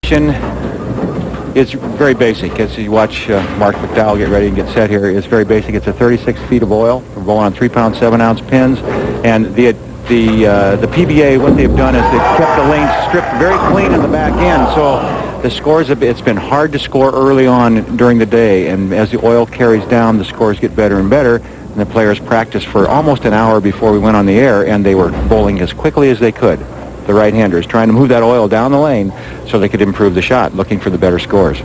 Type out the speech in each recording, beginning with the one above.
It's very basic. As you watch Marc McDowell get ready and get set here, it's very basic. It's a 36 feet of oil. We're rolling on 3-pound, 7-ounce pins. And the PBA, what they've done is they've kept the lanes stripped very clean in the back end. So the scores, it's been hard to score early on during the day. And as the oil carries down, the scores get better and better. And the players practiced for almost an hour before we went on the air, and they were bowling as quickly as they could. The right-handers trying to move that oil down the lane so they could improve the shot, looking for the better scores.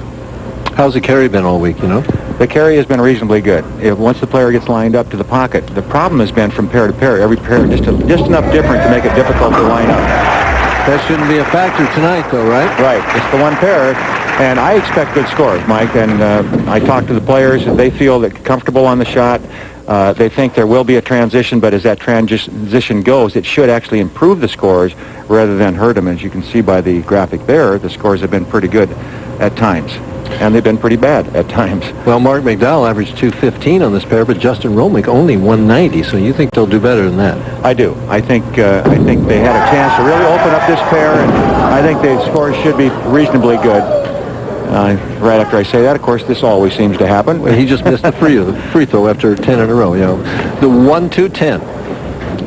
How's the carry been all week, you know? The carry has been reasonably good. Once the player gets lined up to the pocket, the problem has been from pair to pair. Every pair just enough different to make it difficult to line up. That shouldn't be a factor tonight, though, right? Right. It's the one pair, and I expect good scores, Mike. And I talked to the players, and they feel that comfortable on the shot. They think there will be a transition, but as that transition goes, it should actually improve the scores rather than hurt them. As you can see by the graphic there, the scores have been pretty good at times, and they've been pretty bad at times. Well, Marc McDowell averaged 215 on this pair, but Justin Hromek only 190, so you think they'll do better than that? I do. I think they had a chance to really open up this pair, and I think the scores should be reasonably good. Right after I say that, of course, this always seems to happen. Well, he just missed the free throw after 10 in a row, you know. The 1-2-10.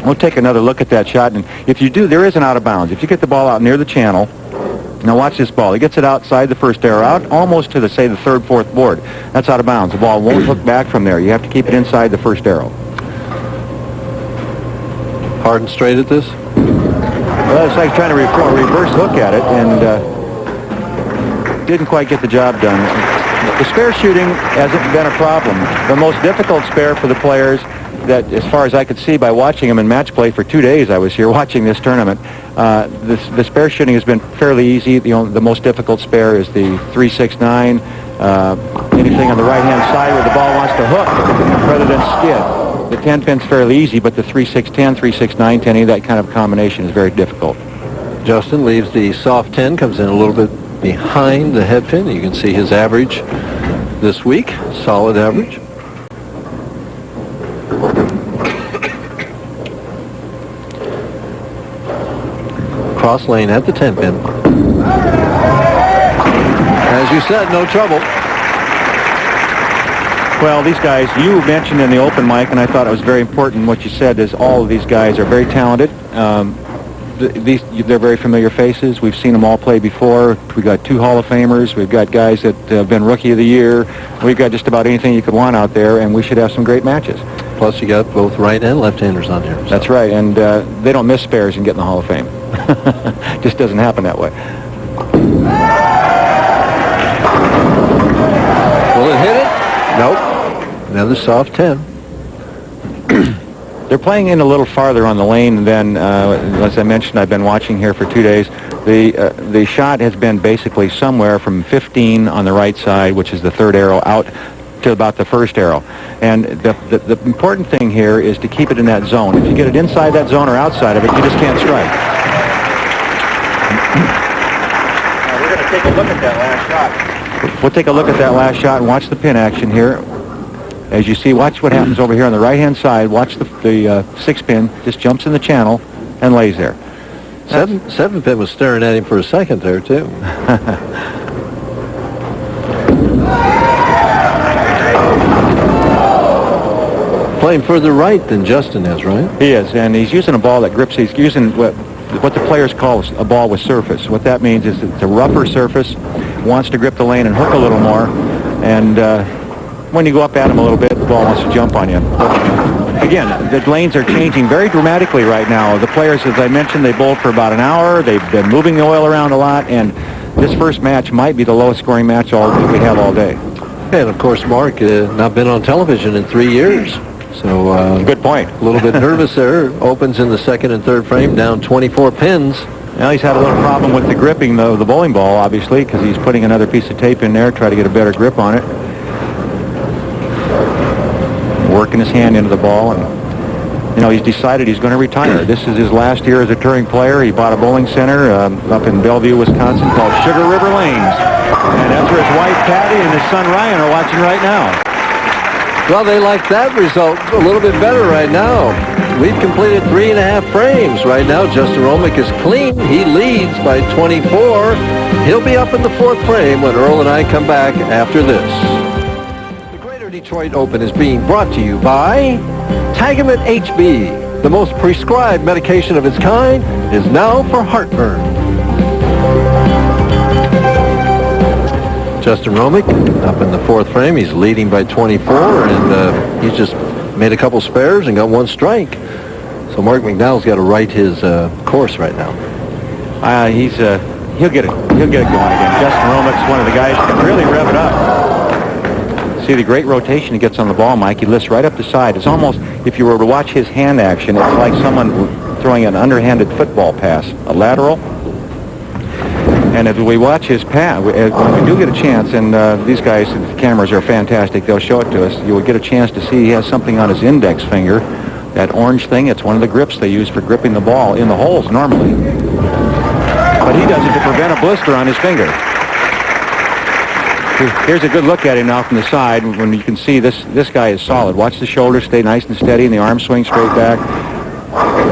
We'll take another look at that shot, and if you do, there is an out of bounds. If you get the ball out near the channel, now watch this ball. He gets it outside the first arrow, out almost to the, say, the third, fourth board. That's out of bounds. The ball won't hook back from there. You have to keep it inside the first arrow. Hard and straight at this? Well, it's like trying to reverse hook at it, and didn't quite get the job done. The spare shooting hasn't been a problem. The most difficult spare for the players, that as far as I could see by watching them in match play for 2 days I was here watching this tournament, the spare shooting has been fairly easy. The most difficult spare is the 3-6-9, anything on the right-hand side where the ball wants to hook rather than skid. The 10-pin's fairly easy, but the 3-6-10, 3-6-9, 10, that kind of combination is very difficult. Justin leaves the soft 10, comes in a little bit behind the head pin. You can see his average this week, solid average. Cross lane at the 10 pin. As you said, no trouble. Well, these guys, you mentioned in the open mic, and I thought it was very important what you said, is all of these guys are very talented. They're very familiar faces. We've seen them all play before. We've got 2 Hall of Famers. We've got guys that have been Rookie of the Year. We've got just about anything you could want out there, and we should have some great matches. Plus, you got both right and left-handers on here. So. That's right, and they don't miss spares and get in the Hall of Fame. Just doesn't happen that way. Will it hit it? Nope. Another soft 10. They're playing in a little farther on the lane than, as I mentioned, I've been watching here for 2 days. The shot has been basically somewhere from 15 on the right side, which is the third arrow, out to about the first arrow. And the important thing here is to keep it in that zone. If you get it inside that zone or outside of it, you just can't strike. Now we're going to take a look at that last shot. We'll take a look at that last shot and watch the pin action here. As you see, watch what happens over here on the right-hand side. Watch the 6-pin just jumps in the channel and lays there. Seven pin was staring at him for a second there, too. Playing further right than Justin is, right? He is, and he's using a ball that grips. He's using what the players call a ball with surface. What that means is it's a rougher surface, wants to grip the lane and hook a little more, and when you go up at him a little bit, the ball wants to jump on you. But again, the lanes are changing very dramatically right now. The players, as I mentioned, they bowled for about an hour. They've been moving the oil around a lot, and this first match might be the lowest scoring match that we have all day. And of course, Marc not been on television in 3 years. So good point. A little bit nervous there. Opens in the second and third frame, down 24 pins. Well, he's had a little problem with the gripping, though, the bowling ball, obviously, because he's putting another piece of tape in there, try to get a better grip on it. Working his hand into the ball, and he's decided he's going to retire. This is his last year as a touring player. He bought a bowling center up in Bellevue, Wisconsin, called Sugar River Lanes, and that's where his wife Patty and his son Ryan are watching right now. Well, they like that result a little bit better right now. we've completed 3.5 frames. Right now, Justin Hromek is clean. He leads by 24. He'll be up in the 4th frame when Earl and I come back after this. The Greater Detroit Open is being brought to you by Tagamet HB. The most prescribed medication of its kind is now for heartburn. Justin Hromek up in the 4th frame. He's leading by 24, and he's just made a couple spares and got 1 strike. So Marc McDowell's got to right his course right now. He'll get it going again. Justin Hromek's one of the guys who can really rev it up. See the great rotation he gets on the ball, Mike. He lifts right up the side. It's almost, if you were to watch his hand action, it's like someone throwing an underhanded football pass, a lateral. And if we watch his pass, when we do get a chance, and these guys, the cameras are fantastic, they'll show it to us, you will get a chance to see he has something on his index finger, that orange thing. It's one of the grips they use for gripping the ball in the holes normally. But he does it to prevent a blister on his finger. Here's a good look at him now from the side when you can see this guy is solid. Watch the shoulders stay nice and steady and the arm swing straight back.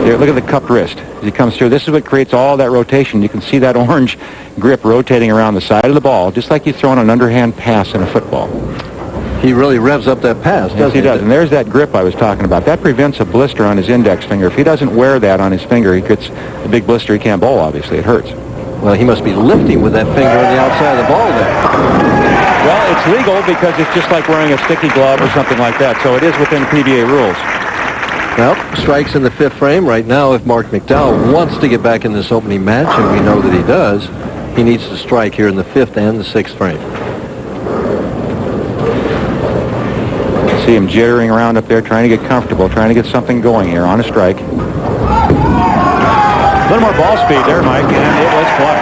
Here, look at the cupped wrist as he comes through. This is what creates all that rotation. You can see that orange grip rotating around the side of the ball, just like you throw an underhand pass in a football. He really revs up that pass, doesn't he? Yes, he does. And there's that grip I was talking about. That prevents a blister on his index finger. If he doesn't wear that on his finger, he gets a big blister. He can't bowl, obviously. It hurts. Well, he must be lifting with that finger on the outside of the ball there. Well, it's legal because it's just like wearing a sticky glove or something like that. So it is within PBA rules. Well, strikes in the 5th frame. Right now, if Marc McDowell wants to get back in this opening match, and we know that he does, he needs to strike here in the 5th and the 6th frame. See him jittering around up there, trying to get comfortable, trying to get something going here on a strike. A little more ball speed there, Mike, and it was flush.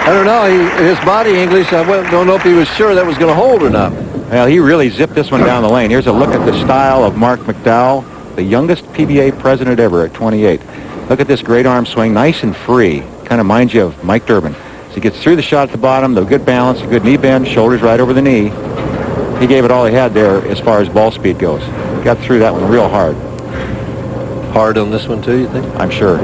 I don't know. His body English, I don't know if he was sure that was going to hold or not. Well, he really zipped this one down the lane. Here's a look at the style of Marc McDowell, the youngest PBA president ever at 28. Look at this great arm swing, nice and free. Kind of reminds you of Mike Durbin. So he gets through the shot at the bottom, the good balance, a good knee bend, shoulders right over the knee. He gave it all he had there as far as ball speed goes. Got through that one real hard. Hard on this one, too, you think? I'm sure.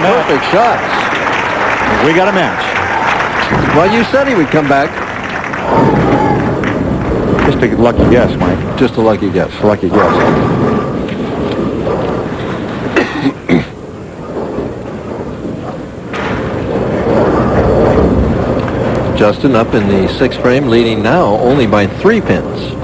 Perfect shots. We got a match. Well, you said he would come back. Just a lucky guess, Mike. Just a lucky guess. Lucky guess. Justin up in the 6th frame, leading now only by 3 pins.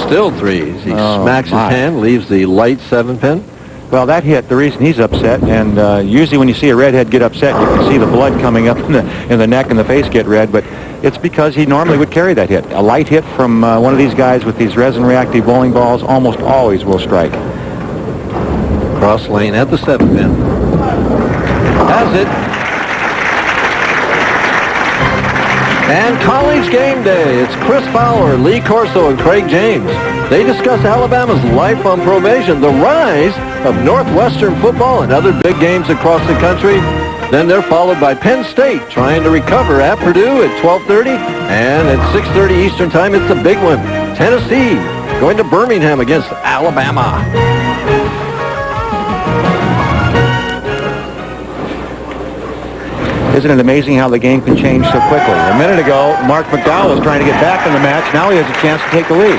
Still 3s. He smacks his hand, leaves the light 7-pin. Well, that hit, the reason he's upset, and usually when you see a redhead get upset, you can see the blood coming up in the neck and the face get red, but it's because he normally would carry that hit. A light hit from one of these guys with these resin-reactive bowling balls almost always will strike. Cross lane at the 7-pin. Has it. And college game day. It's Chris Fowler, Lee Corso, and Craig James. They discuss Alabama's life on probation, the rise of Northwestern football, and other big games across the country. Then they're followed by Penn State trying to recover at Purdue at 12:30. And at 6:30 Eastern Time, it's the big one. Tennessee going to Birmingham against Alabama. Isn't it amazing how the game can change so quickly? A minute ago, Marc McDowell was trying to get back in the match. Now he has a chance to take the lead.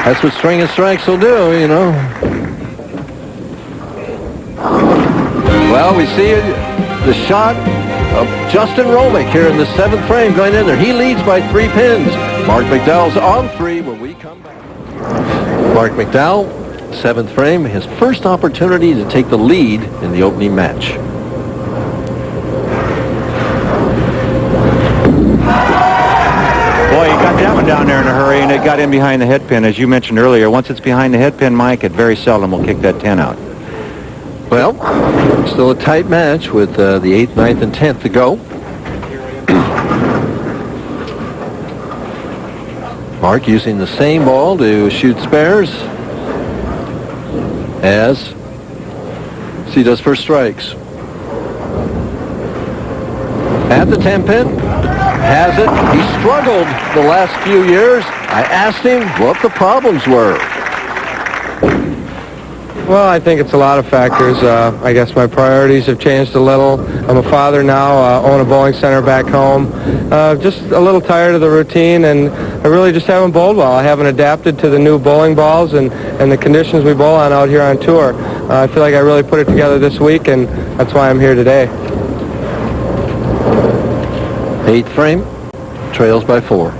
That's what stringing strikes will do, you know. Well, we see the shot of Justin Hromek here in the 7th frame going in there. He leads by 3 pins. Marc McDowell's on 3 when we come back. Marc McDowell, 7th frame, his first opportunity to take the lead in the opening match. Boy, he got that one down there in a hurry, and it got in behind the head pin. As you mentioned earlier, once it's behind the head pin, Mike, it very seldom will kick that 10 out. Well, still a tight match with the 8th, 9th, and 10th to go. Marc using the same ball to shoot spares. As he does for strikes. At the 10-pin, has it. He struggled the last few years. I asked him what the problems were. Well, I think it's a lot of factors. I guess my priorities have changed a little. I'm a father now, own a bowling center back home. Just a little tired of the routine, and I really just haven't bowled well. I haven't adapted to the new bowling balls and the conditions we bowl on out here on tour. I feel like I really put it together this week, and that's why I'm here today. 8th frame, trails by 4.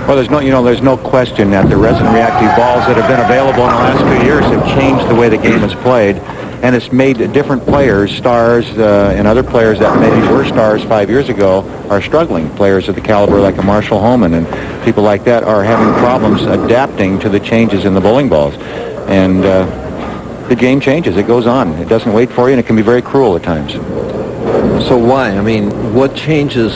Well, there's no question that the resin reactive balls that have been available in the last few years have changed the way the game is played, and it's made different players, stars, and other players that maybe were stars 5 years ago are struggling. Players of the caliber like a Marshall Holman and people like that are having problems adapting to the changes in the bowling balls, and the game changes. It goes on. It doesn't wait for you, and it can be very cruel at times. So why? I mean, what changes?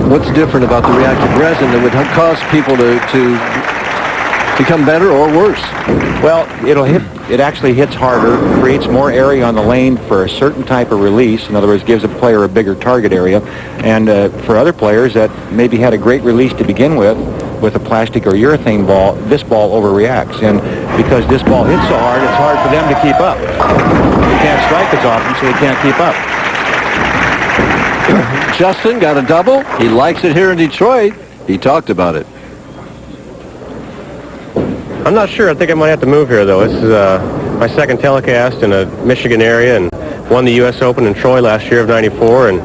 What's different about the reactive resin that would cause people to become better or worse? Well, it actually hits harder, creates more area on the lane for a certain type of release. In other words, gives a player a bigger target area. And for other players that maybe had a great release to begin with a plastic or urethane ball, this ball overreacts. And because this ball hits so hard, it's hard for them to keep up. They can't strike as often, so they can't keep up. Justin got a double. He likes it here in Detroit. He talked about it. I'm not sure. I think I might have to move here, though. This is my second telecast in a Michigan area, and won the U.S. Open in Troy last year of '94, and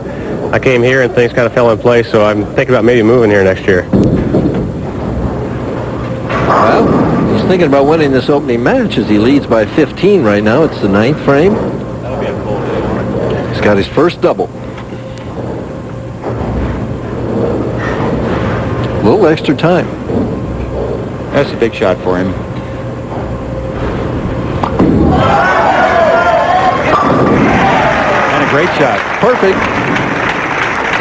I came here and things kind of fell in place, so I'm thinking about maybe moving here next year. Well, he's thinking about winning this opening match as he leads by 15 right now. It's the 9th frame. That'll be a cool day. He's got his first double. A little extra time. That's a big shot for him. And a great shot. Perfect.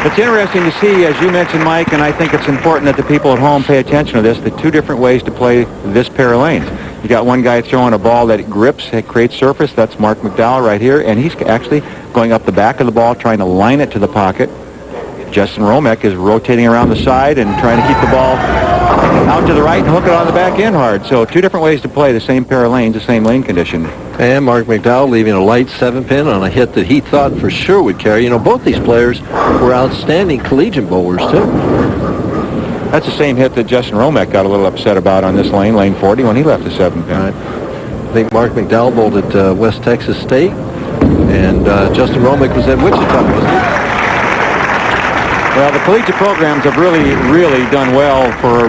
It's interesting to see, as you mentioned, Mike, and I think it's important that the people at home pay attention to this, the two different ways to play this pair of lanes. You got one guy throwing a ball that grips, it creates surface. That's Marc McDowell right here, and he's actually going up the back of the ball, trying to line it to the pocket. Justin Hromek is rotating around the side and trying to keep the ball out to the right and hook it on the back end hard. So two different ways to play the same pair of lanes, the same lane condition. And Marc McDowell leaving a light 7-pin on a hit that he thought for sure would carry. You know, both these players were outstanding collegiate bowlers, too. That's the same hit that Justin Hromek got a little upset about on this lane, lane 40, when he left the 7-pin. Right. I think Marc McDowell bowled at West Texas State, and Justin Hromek was at Wichita, wasn't he? Well, the collegiate programs have really done well for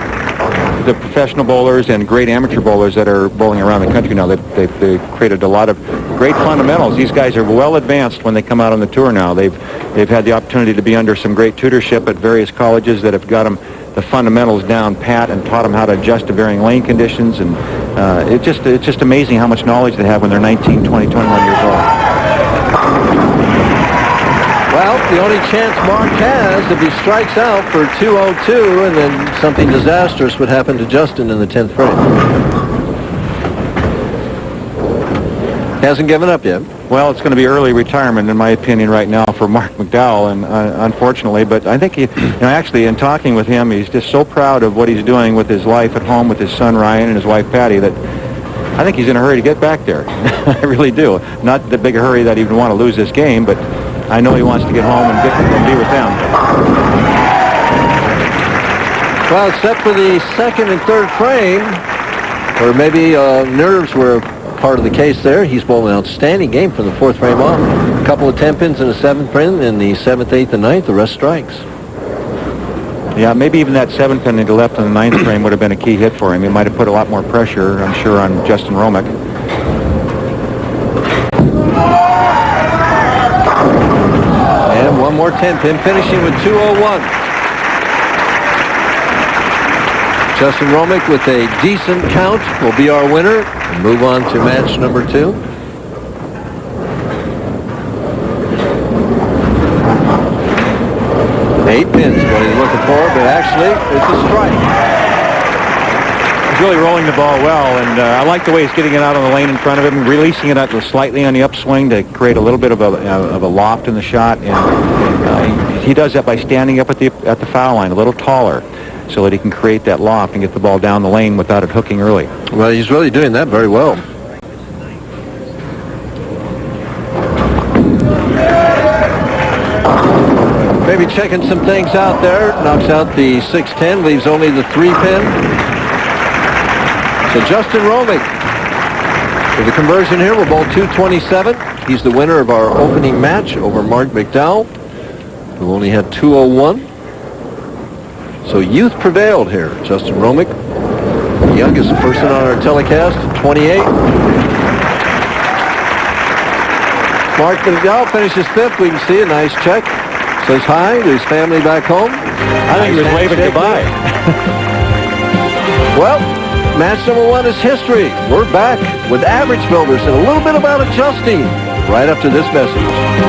the professional bowlers and great amateur bowlers that are bowling around the country now. They've created a lot of great fundamentals. These guys are well advanced when they come out on the tour now. They've had the opportunity to be under some great tutorship at various colleges that have got them the fundamentals down pat and taught them how to adjust to varying lane conditions. And it's just amazing how much knowledge they have when they're 19, 20, 21 years old. Well, the only chance Marc has if he strikes out for 202, and then something disastrous would happen to Justin in the 10th frame. Hasn't given up yet. Well, it's going to be early retirement, in my opinion, right now for Marc McDowell, and unfortunately. But I think actually, in talking with him, he's just so proud of what he's doing with his life at home with his son Ryan and his wife Patty that I think he's in a hurry to get back there. I really do. Not the big hurry that he would want to lose this game, but I know he wants to get home and be with them. Well, except for the 2nd and 3rd frame, or maybe nerves were part of the case there. He's bowled an outstanding game from the 4th frame on. A couple of 10-pins in the 7th frame, in the 7th, 8th, and 9th, the rest strikes. Yeah, maybe even that 7-pin into left in the 9th frame would have been a key hit for him. He might have put a lot more pressure, I'm sure, on Justin Hromek. And one more 10-pin, finishing with 201. Justin Hromek with a decent count will be our winner and move on to match number 2. Eight pins, what he's looking for, but actually it's a strike. He's really rolling the ball well, and I like the way he's getting it out on the lane in front of him, releasing it out slightly on the upswing to create a little bit of a loft in the shot. And he does that by standing up at the foul line a little taller, so that he can create that loft and get the ball down the lane without it hooking early. Well, he's really doing that very well. Maybe checking some things out there. Knocks out the 6-10, leaves only the 3-pin. So Justin Hromek with the conversion here. We're ball 227. He's the winner of our opening match over Marc McDowell, who only had 201. So youth prevailed here. Justin Hromek, the youngest person on our telecast, 28. Marc McDowell finishes fifth. We can see a nice check. Says hi to his family back home. I think he was waving goodbye. Well, match number one is history. We're back with Average Builders and a little bit about adjusting right after this message.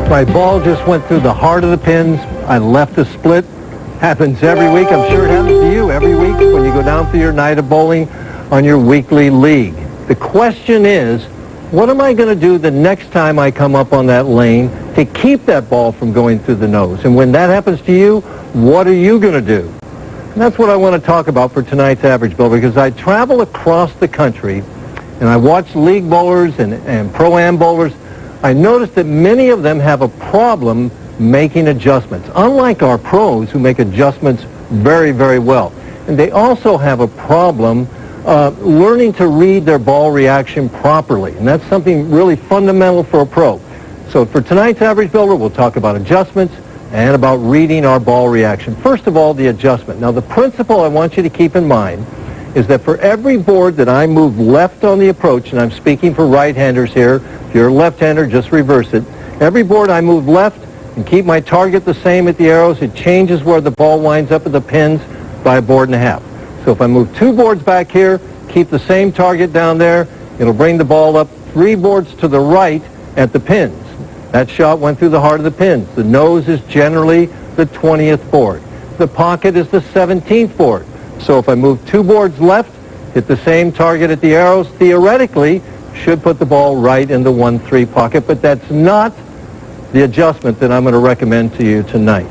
My ball just went through the heart of the pins. I left the split. Happens every week. I'm sure it happens to you every week when you go down for your night of bowling on your weekly league. The question is, what am I going to do the next time I come up on that lane to keep that ball from going through the nose? And when that happens to you, what are you going to do? And that's what I want to talk about for tonight's Average Bowler, because I travel across the country and I watch league bowlers and pro-am bowlers. I noticed that many of them have a problem making adjustments, unlike our pros who make adjustments very, very well. And they also have a problem learning to read their ball reaction properly. And that's something really fundamental for a pro. So for tonight's Average Builder, we'll talk about adjustments and about reading our ball reaction. First of all, the adjustment. Now, the principle I want you to keep in mind is that for every board that I move left on the approach, and I'm speaking for right-handers here, if you're a left-hander, just reverse it. Every board I move left and keep my target the same at the arrows, it changes where the ball winds up at the pins by a board and a half. So if I move 2 boards back here, keep the same target down there, it'll bring the ball up 3 boards to the right at the pins. That shot went through the heart of the pins. The nose is generally the 20th board. The pocket is the 17th board. So if I move 2 boards left, hit the same target at the arrows, theoretically should put the ball right in the 1-3 pocket, but that's not the adjustment that I'm going to recommend to you tonight,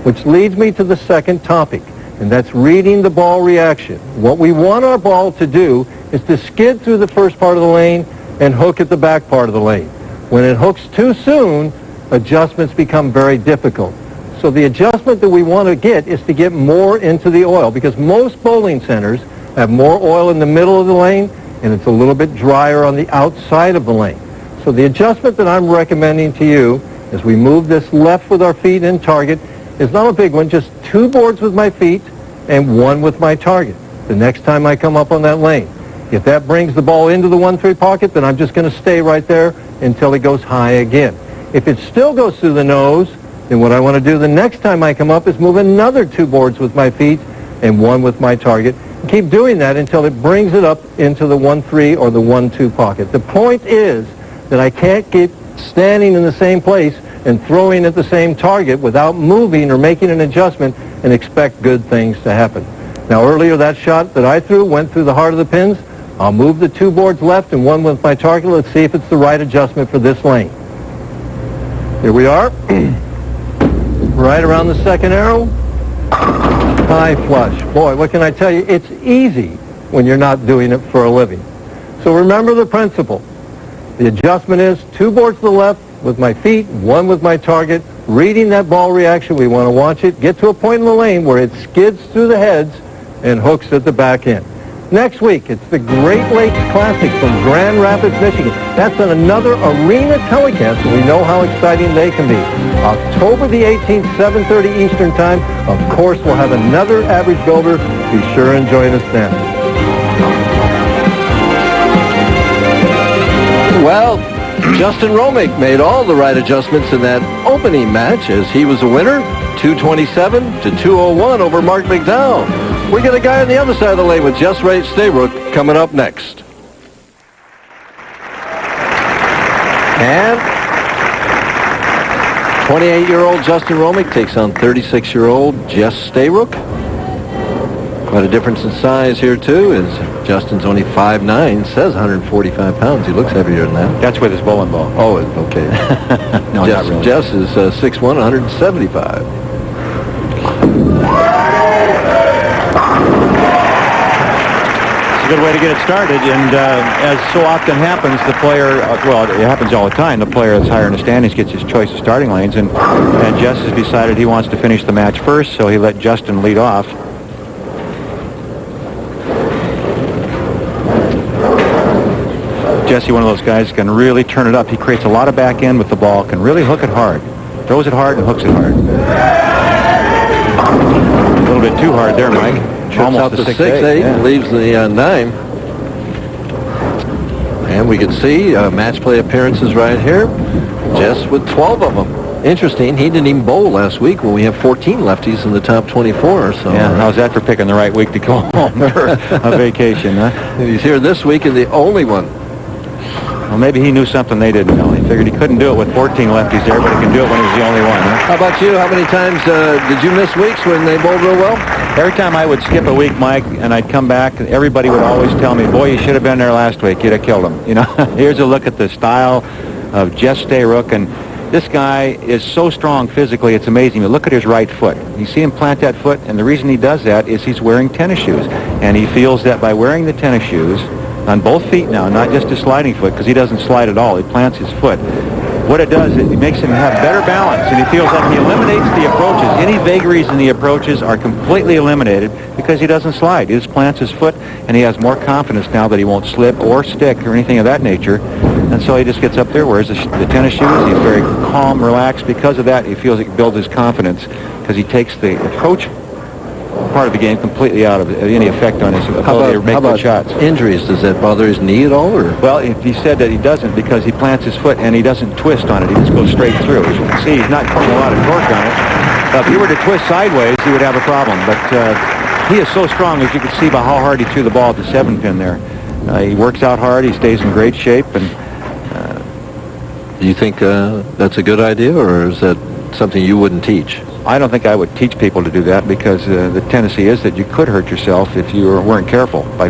which leads me to the second topic, and that's reading the ball reaction. What we want our ball to do is to skid through the first part of the lane and hook at the back part of the lane. When it hooks too soon, adjustments become very difficult. So the adjustment that we want to get is to get more into the oil, because most bowling centers have more oil in the middle of the lane and it's a little bit drier on the outside of the lane. So the adjustment that I'm recommending to you as we move this left with our feet in target is not a big one, just 2 boards with my feet and 1 with my target the next time I come up on that lane. If that brings the ball into the 1-3 pocket, then I'm just going to stay right there until it goes high again. If it still goes through the nose, then what I want to do the next time I come up is move another 2 boards with my feet and 1 with my target. Keep doing that until it brings it up into the 1-3 or the 1-2 pocket. The point is that I can't keep standing in the same place and throwing at the same target without moving or making an adjustment and expect good things to happen. Now, earlier that shot that I threw went through the heart of the pins. I'll move the 2 boards left and 1 with my target. Let's see if it's the right adjustment for this lane. Here we are. Right around the second arrow. High flush. Boy, what can I tell you? It's easy when you're not doing it for a living. So remember the principle. The adjustment is 2 boards to the left with my feet, 1 with my target, reading that ball reaction. We want to watch it get to a point in the lane where it skids through the heads and hooks at the back end. Next week, it's the Great Lakes Classic from Grand Rapids, Michigan. That's on another arena telecast, and we know how exciting they can be. October the 18th, 7:30 Eastern Time. Of course, we'll have another Average Builder. Be sure and join us then. Well, Justin Hromek made all the right adjustments in that opening match as he was a winner, 227 to 201 over Marc McDowell. We get a guy on the other side of the lane with Jess Stayrook coming up next. And 28-year-old Justin Hromek takes on 36-year-old Jess Stayrook. Quite a difference in size here, too, as Justin's only 5'9", says 145 pounds. He looks heavier than that. That's with his bowling ball. Oh, okay. No, not really. Jess is 6'1", 175. It's a good way to get it started, and as so often happens, the player, well, it happens all the time, the player that's higher in the standings gets his choice of starting lanes, and Jess has decided he wants to finish the match first, so he let Justin lead off. Jesse, one of those guys, can really turn it up. He creates a lot of back end with the ball, can really hook it hard. Throws it hard and hooks it hard. A little bit too hard there, Mike. Almost out the 6-8, yeah. Leaves the 9. And we can see match play appearances right here. Jess with 12 of them. Interesting, he didn't even bowl last week when we have 14 lefties in the top 24. So yeah, how's that for picking the right week to go home for a vacation, huh? He's here this week and the only one. Well, maybe he knew something they didn't know. He figured he couldn't do it with 14 lefties there, but he can do it when he's the only one, huh? How about you? How many times did you miss weeks when they bowled real well? Every time I would skip a week, Mike, and I'd come back, everybody would always tell me, boy, you should have been there last week. You'd have killed him. You know, here's a look at the style of Jess Stayrook, and this guy is so strong physically, it's amazing. But look at his right foot. You see him plant that foot, and the reason he does that is he's wearing tennis shoes. And he feels that by wearing the tennis shoes, on both feet now, not just his sliding foot, because he doesn't slide at all. He plants his foot. What it does, it makes him have better balance, and he feels like he eliminates the approaches. Any vagaries in the approaches are completely eliminated because he doesn't slide. He just plants his foot, and he has more confidence now that he won't slip or stick or anything of that nature. And so he just gets up there, wears the tennis shoes. He's very calm, relaxed. Because of that, he feels it builds his confidence because he takes the approach part of the game completely out of any effect on his ability to make good shots. Injuries? Does that bother his knee at all? Or? Well, he said that he doesn't because he plants his foot and he doesn't twist on it. He just goes straight through. As you can see, he's not putting a lot of torque on it. If he were to twist sideways, he would have a problem. But he is so strong, as you can see by how hard he threw the ball at the 7-pin there. He works out hard. He stays in great shape. And do you think that's a good idea, or is that something you wouldn't teach? I don't think I would teach people to do that because the tendency is that you could hurt yourself if you weren't careful by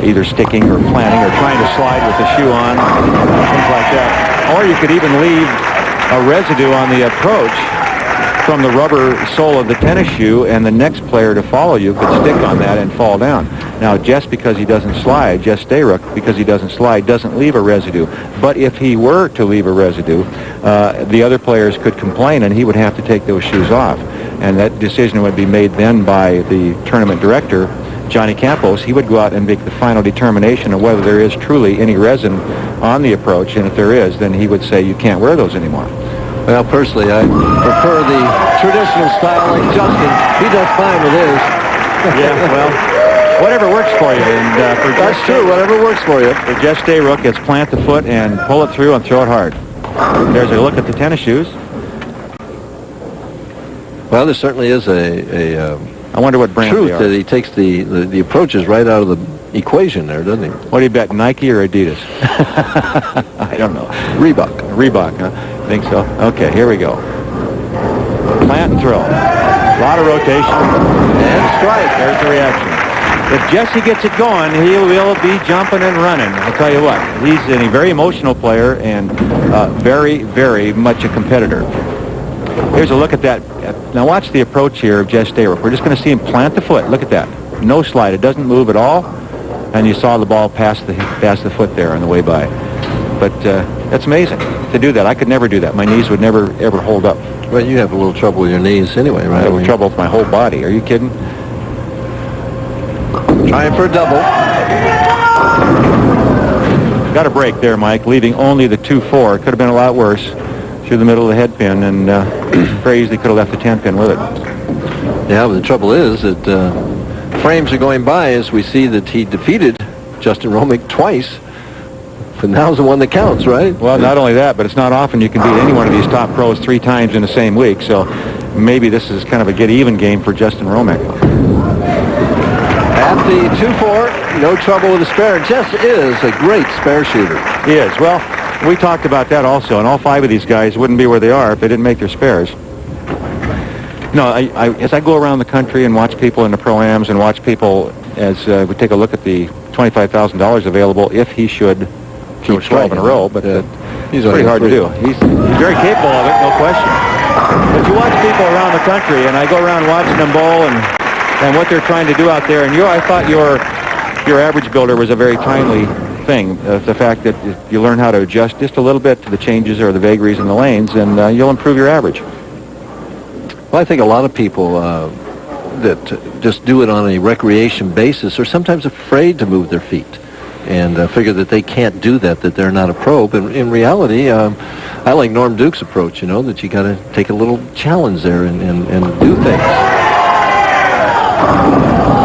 either sticking or planting or trying to slide with the shoe on, things like that. Or you could even leave a residue on the approach from the rubber sole of the tennis shoe, and the next player to follow you could stick on that and fall down. Now, just because he doesn't slide, Jess Stayrook, because he doesn't slide, doesn't leave a residue. But if he were to leave a residue, the other players could complain, and he would have to take those shoes off. And that decision would be made then by the tournament director, Johnny Campos. He would go out and make the final determination of whether there is truly any resin on the approach, and if there is, then he would say you can't wear those anymore. Well, personally, I prefer the traditional style like Justin. He does fine with his. Yeah, well, whatever works for you. And for that's true, whatever works for you. For Jess Stayrook, it's plant the foot and pull it through and throw it hard. There's a look at the tennis shoes. Well, there certainly is a I wonder what brand truth they are. that he takes the approaches right out of the equation there, doesn't he? What do you bet, Nike or Adidas? I don't know. Reebok, huh? Think so? Okay, here we go. Plant and throw. A lot of rotation. And strike. There's the reaction. If Jesse gets it going, he will be jumping and running. I'll tell you what, he's a very emotional player and very, very much a competitor. Here's a look at that. Now watch the approach here of Jess Stayrook. We're just going to see him plant the foot. Look at that. No slide. It doesn't move at all. And you saw the ball pass the foot there on the way by. But that's amazing to do that. I could never do that. My knees would never, ever hold up. Well, you have a little trouble with your knees anyway, right? I have trouble with my whole body. Are you kidding? Trying for a double. Got a break there, Mike, leaving only the 2-4. It could have been a lot worse through the middle of the head pin, and very easily could have left the 10-pin with it. Yeah, but the trouble is that frames are going by as we see that he defeated Justin Hromek twice. But now's the one that counts, right? Well, not only that, but it's not often you can beat any one of these top pros 3 times in the same week. So maybe this is kind of a get-even game for Justin Hromek. At the 2-4, no trouble with the spare. Jess is a great spare shooter. He is. Well, we talked about that also, and all 5 of these guys wouldn't be where they are if they didn't make their spares. No, as I go around the country and watch people in the Pro-Ams and watch people as we take a look at the $25,000 available if he should keep 12 in a row, but it's pretty hard to do. He's very capable of it, no question. But you watch people around the country, and I go around watching them bowl and what they're trying to do out there, and I thought your average builder was a very timely thing. The fact that you learn how to adjust just a little bit to the changes or the vagaries in the lanes, and you'll improve your average. Well, I think a lot of people that just do it on a recreation basis are sometimes afraid to move their feet and figure that they can't do that they're not a pro. But in reality, I like Norm Duke's approach, that you got to take a little challenge there and do things.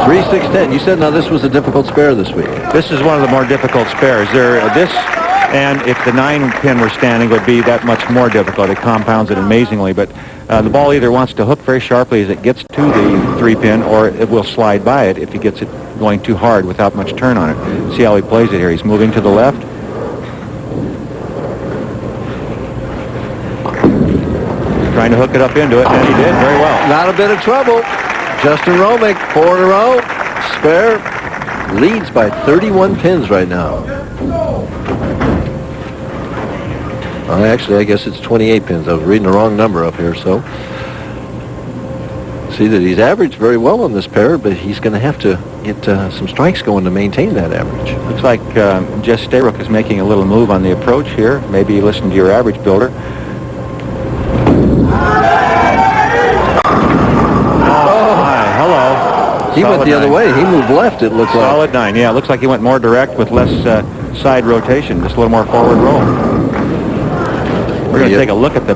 3-6-10. You said now this was a difficult spare this week. This is one of the more difficult spares. And if the 9-pin were standing, would be that much more difficult. It compounds it amazingly. But the ball either wants to hook very sharply as it gets to the 3-pin, or it will slide by it if he gets it going too hard without much turn on it. See how he plays it here. He's moving to the left. Trying to hook it up into it, and he did very well. Not a bit of trouble. Justin Hromek, 4 in a row. Spare leads by 31 pins right now. Actually, I guess it's 28 pins. I was reading the wrong number up here, so. See that he's averaged very well on this pair, but he's going to have to get some strikes going to maintain that average. Looks like Jess Stayrook is making a little move on the approach here. Maybe listen to your average builder. He went the other way. He moved left, it looks like. Solid 9. Yeah, it looks like he went more direct with less side rotation, just a little more forward roll. We're going to take a look at the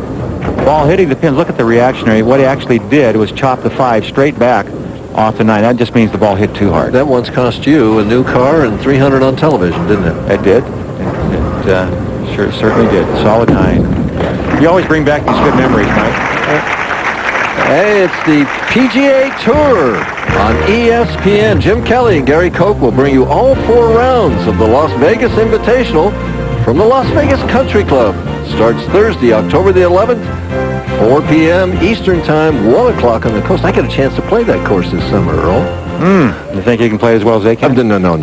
ball hitting the pins. Look at the reactionary. What he actually did was chop the 5 straight back off the 9. That just means the ball hit too hard. That once cost you a new car and $300 on television, didn't it? It did. It certainly did. Solid 9. You always bring back these good memories, Mike. Hey, it's the PGA Tour on ESPN. Jim Kelly and Gary Koch will bring you all 4 rounds of the Las Vegas Invitational from the Las Vegas Country Club. Starts Thursday, October the 11th, 4 p.m. Eastern Time, 1 o'clock on the coast. I got a chance to play that course this summer, Earl. You think you can play as well as they can? No.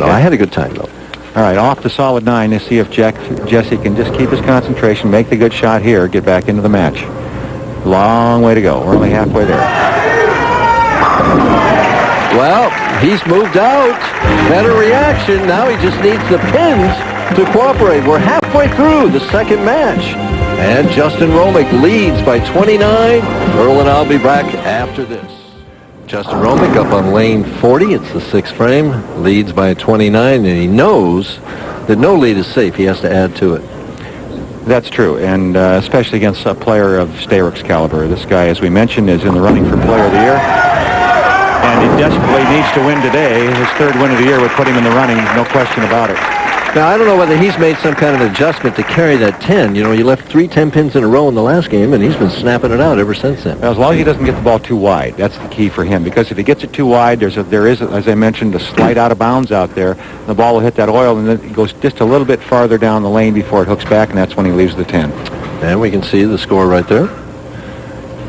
I had a good time, though. All right, off the solid 9 to see if Jesse can just keep his concentration, make the good shot here, get back into the match. Long way to go. We're only halfway there. Well, he's moved out. Better reaction. Now he just needs the pins to cooperate. We're halfway through the second match. And Justin Hromek leads by 29. Earl and I'll be back after this. Justin Hromek up on lane 40. It's the 6th frame. Leads by 29, and he knows that no lead is safe. He has to add to it. That's true, and especially against a player of Stayrook's caliber. This guy, as we mentioned, is in the running for Player of the Year. And he desperately needs to win today. His 3rd win of the year would put him in the running, no question about it. Now, I don't know whether he's made some kind of adjustment to carry that 10. He left 3 10-pins in a row in the last game, and he's been snapping it out ever since then. As long as he doesn't get the ball too wide, that's the key for him. Because if he gets it too wide, there is, as I mentioned, a slight out of bounds out there. The ball will hit that oil, and then it goes just a little bit farther down the lane before it hooks back, and that's when he leaves the 10. And we can see the score right there.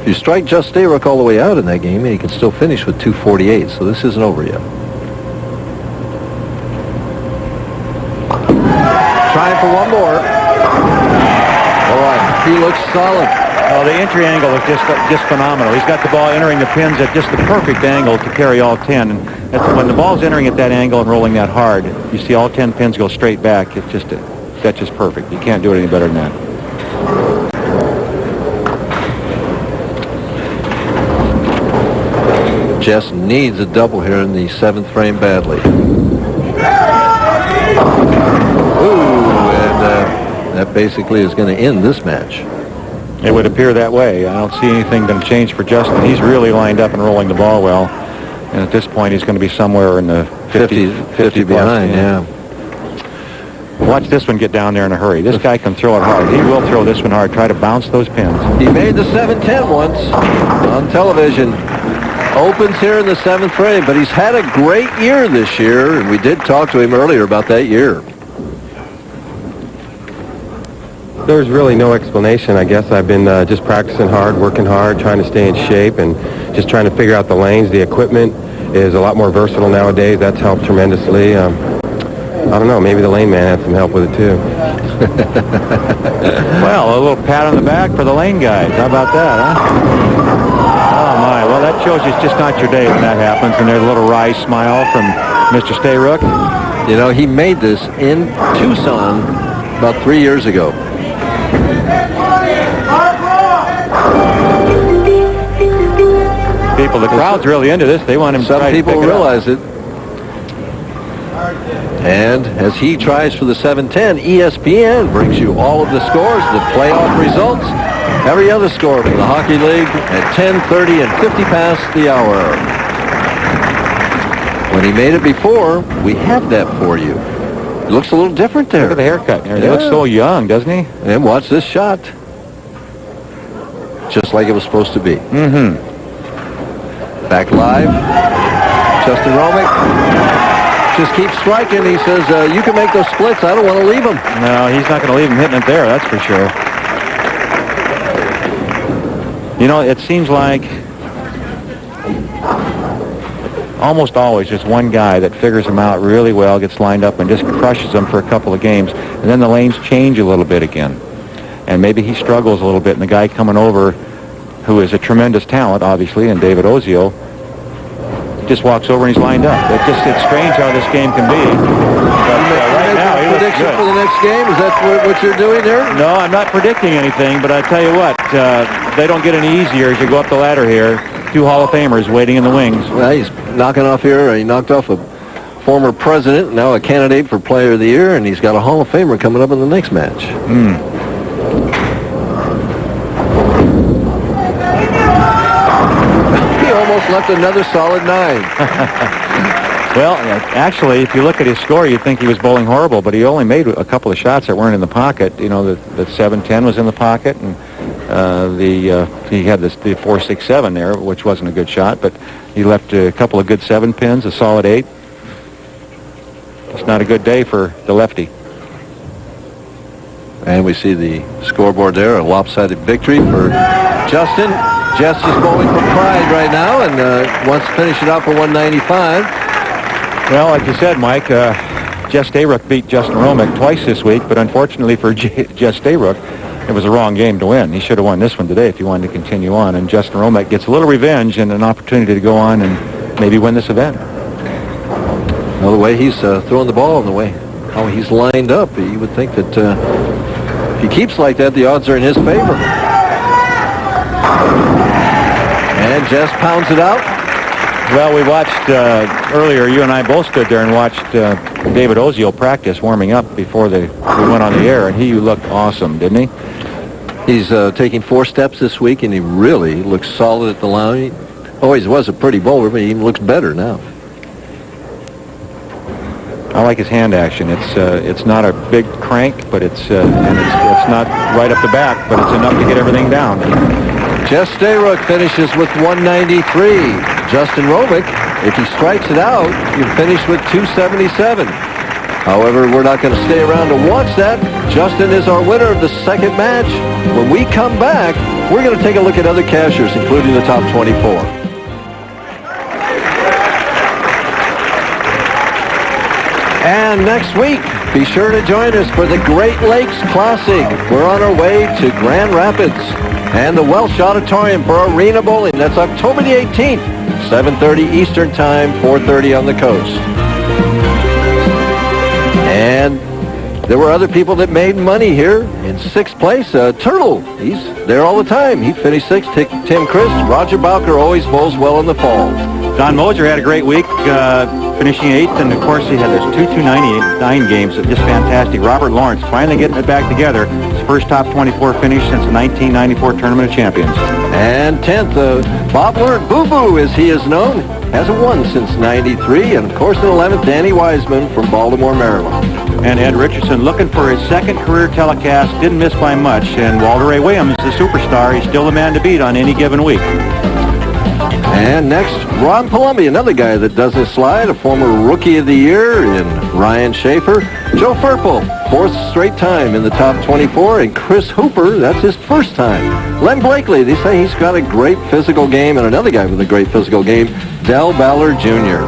If you strike Jess Stayrook all the way out in that game, he can still finish with 248, so this isn't over yet. Trying for one more. All right, he looks solid. Well, the entry angle is just phenomenal. He's got the ball entering the pins at just the perfect angle to carry all 10. And when the ball's entering at that angle and rolling that hard, you see all 10 pins go straight back. That's just perfect. You can't do it any better than that. Jess needs a double here in the 7th frame badly. That basically is going to end this match. It would appear that way. I don't see anything going to change for Justin. He's really lined up and rolling the ball well. And at this point, he's going to be somewhere in the 50 behind, yeah. Watch this one get down there in a hurry. This guy can throw it hard. He will throw this one hard. Try to bounce those pins. He made the 7-10 once on television. Opens here in the 7th grade, but he's had a great year this year, and we did talk to him earlier about that year. There's really no explanation. I guess I've been just practicing hard, working hard, trying to stay in shape, and just trying to figure out the lanes. The equipment is a lot more versatile nowadays. That's helped tremendously. I don't know. Maybe the lane man had some help with it, too. Well, a little pat on the back for the lane guys. How about that, huh? Oh, my. Well, that shows you it's just not your day when that happens. And there's a little wry smile from Mr. Stayrook. You know, he made this in Tucson about 3 years ago. People, the crowd's really into this. They want him to Some try to people pick it up. realize it. And as he tries for the 710, ESPN brings you all of the scores, the playoff results, every other score from the Hockey League at 10:30 and 50 past the hour. When he made it before, we have that for you. It looks a little different there. Look at the haircut. He Yeah. looks so young, doesn't he? And watch this shot. Just like it was supposed to be. Mm-hmm. Back live. Justin Hromek just keeps striking. He says, you can make those splits. I don't want to leave them. No, he's not going to leave him hitting it there, that's for sure. You know, it seems like almost always just one guy that figures them out really well, gets lined up and just crushes them for a couple of games, and then the lanes change a little bit again. And maybe he struggles a little bit, and the guy coming over, who is a tremendous talent, obviously, and David Ozio, just walks over and he's lined up. It's strange how this game can be. But right now, he looks prediction good. for the next game? Is that what you're doing there? No, I'm not predicting anything, but I tell you what, they don't get any easier as you go up the ladder here. Two Hall of Famers waiting in the wings. Well, he's knocking off here. He knocked off a former president, now a candidate for Player of the Year, and he's got a Hall of Famer coming up in the next match. He almost left another solid 9. Well, actually, if you look at his score, you'd think he was bowling horrible, but he only made a couple of shots that weren't in the pocket. You know, the 7-10 was in the pocket, and he had the 4-6-7 there, which wasn't a good shot, but he left a couple of good 7 pins, a solid 8. It's not a good day for the lefty. And we see the scoreboard there, a lopsided victory for Justin. Jess is bowling for pride right now and wants to finish it out for 195. Well, like you said, Mike, Jess Stayrook beat Justin Hromek twice this week, but unfortunately for Jess Stayrook, it was a wrong game to win. He should have won this one today if he wanted to continue on, and Justin Hromek gets a little revenge and an opportunity to go on and maybe win this event. Well, the way he's throwing the ball and the way how he's lined up, you would think that if he keeps like that, the odds are in his favor. And Jess pounds it out. Well, we watched earlier, you and I both stood there and watched David Ozio practice warming up before we went on the air, and he looked awesome, didn't he? He's taking 4 steps this week, and he really looks solid at the line. He always was a pretty bowler, but he even looks better now. I like his hand action. It's not a big crank, but it's not right up the back, but it's enough to get everything down. Jess Stayrook finishes with 193. Justin Hromek, if he strikes it out, you finish with 277. However, we're not going to stay around to watch that. Justin is our winner of the second match. When we come back, we're going to take a look at other cashers, including the top 24. And next week, be sure to join us for the Great Lakes Classic. We're on our way to Grand Rapids and the Welsh Auditorium for Arena Bowling. That's October the 18th, 7:30 Eastern Time, 4:30 on the coast. And there were other people that made money here. In 6th place, Turtle. He's there all the time. He finished 6th. Tim Christ. Roger Bowker always bowls well in the fall. Don Moser had a great week, finishing 8th, and of course he had those 2-2-99 games that just fantastic. Robert Lawrence finally getting it back together. His first top 24 finish since the 1994 Tournament of Champions. And 10th, Bob Lurt, Boo Boo as he is known, hasn't won since 93. And of course in 11th, Danny Wiseman from Baltimore, Maryland. And Ed Richardson looking for his second career telecast, didn't miss by much. And Walter Ray Williams, the superstar, he's still the man to beat on any given week. And next, Ron Palumbi, another guy that doesn't slide, a former Rookie of the Year in Ryan Schaefer. Joe Furple, 4th straight time in the top 24. And Chris Hooper, that's his first time. Len Blakely, they say he's got a great physical game. And another guy with a great physical game, Del Ballard Jr.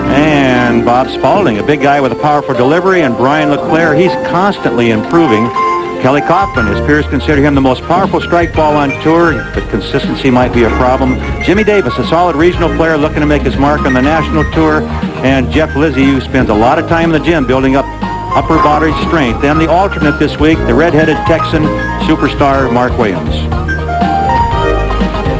And Bob Spaulding, a big guy with a powerful delivery, and Brian LeClaire, he's constantly improving. Kelly Kaufman, his peers consider him the most powerful strike ball on tour, but consistency might be a problem. Jimmy Davis, a solid regional player looking to make his mark on the national tour. And Jeff Lizzie, who spends a lot of time in the gym building up upper body strength. And the alternate this week, the red-headed Texan superstar Mark Williams.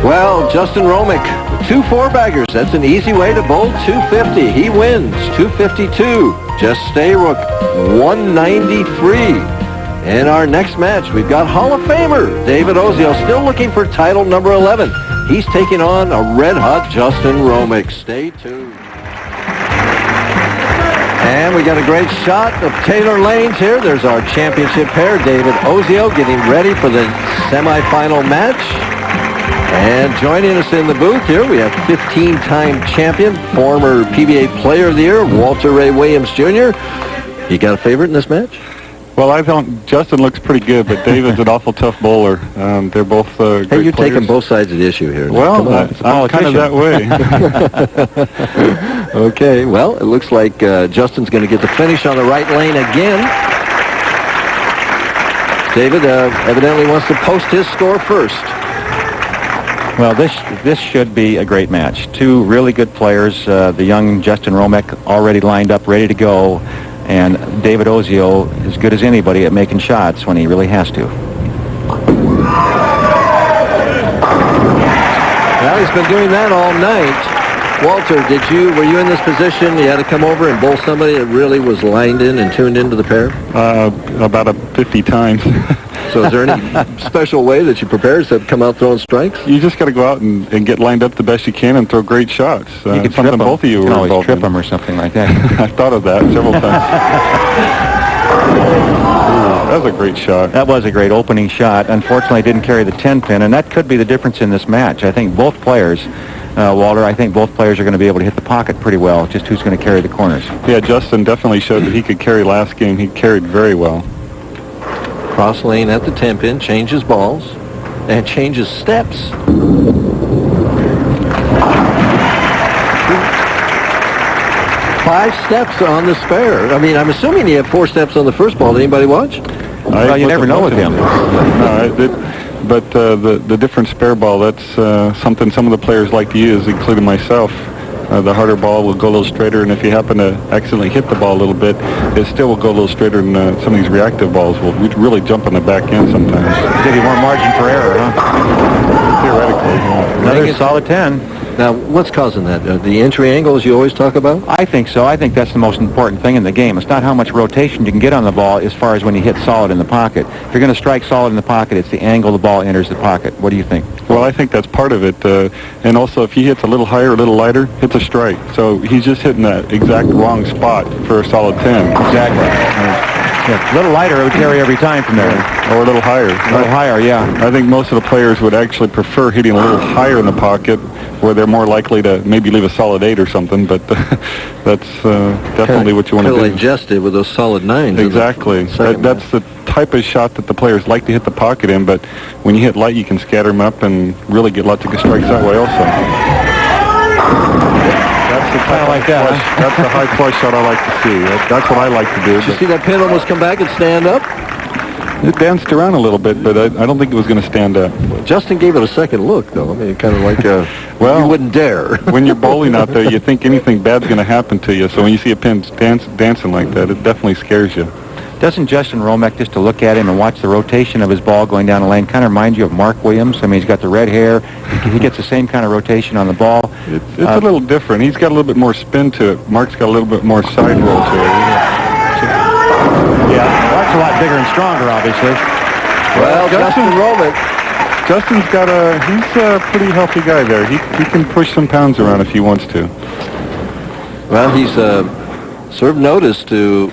Well, Justin Hromek, 2 4-baggers. That's an easy way to bowl 250. He wins 252. Jess Stayrook, 193. In our next match, we've got Hall of Famer David Ozio, still looking for title number 11. He's taking on a red-hot Justin Hromek. Stay tuned. And we got a great shot of Taylor Lanes here. There's our championship pair, David Ozio, getting ready for the semifinal match. And joining us in the booth here, we have 15-time champion, former PBA Player of the Year, Walter Ray Williams Jr. You got a favorite in this match? Well, I don't. Justin looks pretty good, but David's an awful tough bowler. They're both great Hey, you're players. taking both sides of the issue here. Well, I'm kind of that way. Okay, well, it looks like Justin's going to get the finish on the right lane again. David evidently wants to post his score first. Well, this should be a great match. 2 really good players. The young Justin Hromek already lined up, ready to go. And David Ozio is good as anybody at making shots when he really has to. Well, he's been doing that all night. Walter, were you in this position? You had to come over and bowl somebody that really was lined in and tuned into the pair? About 50 times. So is there any special way that you prepare to come out throwing strikes? You just got to go out and get lined up the best you can and throw great shots. You can something both of you can were always involved trip in. them or something like that. I thought of that several times. That was a great shot. That was a great opening shot. Unfortunately, didn't carry the 10-pin, and that could be the difference in this match. I think both players, Walter, I think both players are going to be able to hit the pocket pretty well, just who's going to carry the corners. Yeah, Justin definitely showed that he could carry last game. He carried very well. Cross lane at the 10-pin, changes balls, and changes steps. 5 steps on the spare. I mean, I'm assuming he had 4 steps on the first ball. Did anybody watch? Well, you never know with him. No, but the different spare ball, that's something some of the players like to use, including myself. The harder ball will go a little straighter, and if you happen to accidentally hit the ball a little bit, it still will go a little straighter than some of these reactive balls will really jump on the back end sometimes. Give you more margin for error, huh? Theoretically, yeah. Another solid 10. Now, what's causing that? The entry angles you always talk about? I think so. I think that's the most important thing in the game. It's not how much rotation you can get on the ball as far as when you hit solid in the pocket. If you're going to strike solid in the pocket, it's the angle the ball enters the pocket. What do you think? Well, I think that's part of it. And also, if he hits a little higher, a little lighter, it's a strike. So he's just hitting that exact wrong spot for a solid 10. Exactly. Yeah, a little lighter, it would carry every time from there. Or a little higher. A little higher, yeah. I think most of the players would actually prefer hitting a little higher in the pocket, where they're more likely to maybe leave a solid 8 or something, but that's definitely what you want to do. Kind of like Jess did with those solid 9s. Exactly. That's the type of shot that the players like to hit the pocket in, but when you hit light, you can scatter them up and really get lots of good strikes that way also. That's the Kind of like that, huh? That's the high flush shot I like to see. That's what I like to do. Did you see that pin almost come back and stand up? It danced around a little bit, but I don't think it was going to stand up. Justin gave it a second look, though. I mean, kind of like well, you wouldn't dare. When you're bowling out there, you think anything bad's going to happen to you. So when you see a pin dancing like that, it definitely scares you. Doesn't Justin Hromek, just to look at him and watch the rotation of his ball going down the lane, kind of remind you of Mark Williams? I mean, he's got the red hair. He gets the same kind of rotation on the ball. It's a little different. He's got a little bit more spin to it. Mark's got a little bit more side roll to it. Yeah, Mark's a lot bigger and stronger, obviously. Well, Justin Hromek. Justin's he's a pretty healthy guy there. He can push some pounds around if he wants to. Well, he's served notice to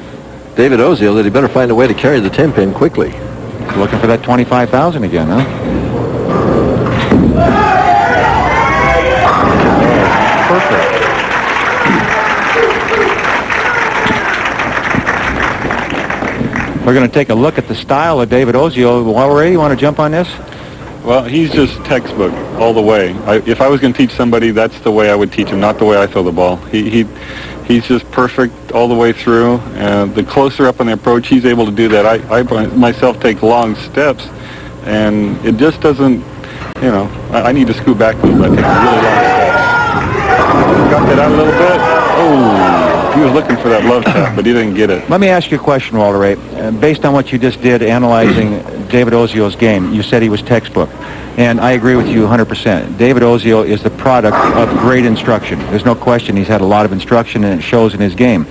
David Ozio that he better find a way to carry the 10-pin quickly. Looking for that 25,000 again, huh? We're going to take a look at the style of David Ozio. Ray, you want to jump on this? Well, he's just textbook all the way. If I was going to teach somebody, that's the way I would teach him, not the way I throw the ball. He's just perfect all the way through. And the closer up on the approach, he's able to do that. I myself take long steps, and it just doesn't, you know, I need to scoot back a little bit. I take really long steps. Got that out a little bit. Oh, he was looking for that love tap, but he didn't get it. Let me ask you a question, Walter Ray. Based on what you just did analyzing David Ozio's game, you said he was textbook. And I agree with you 100%. David Ozio is the product of great instruction. There's no question he's had a lot of instruction, and it shows in his game.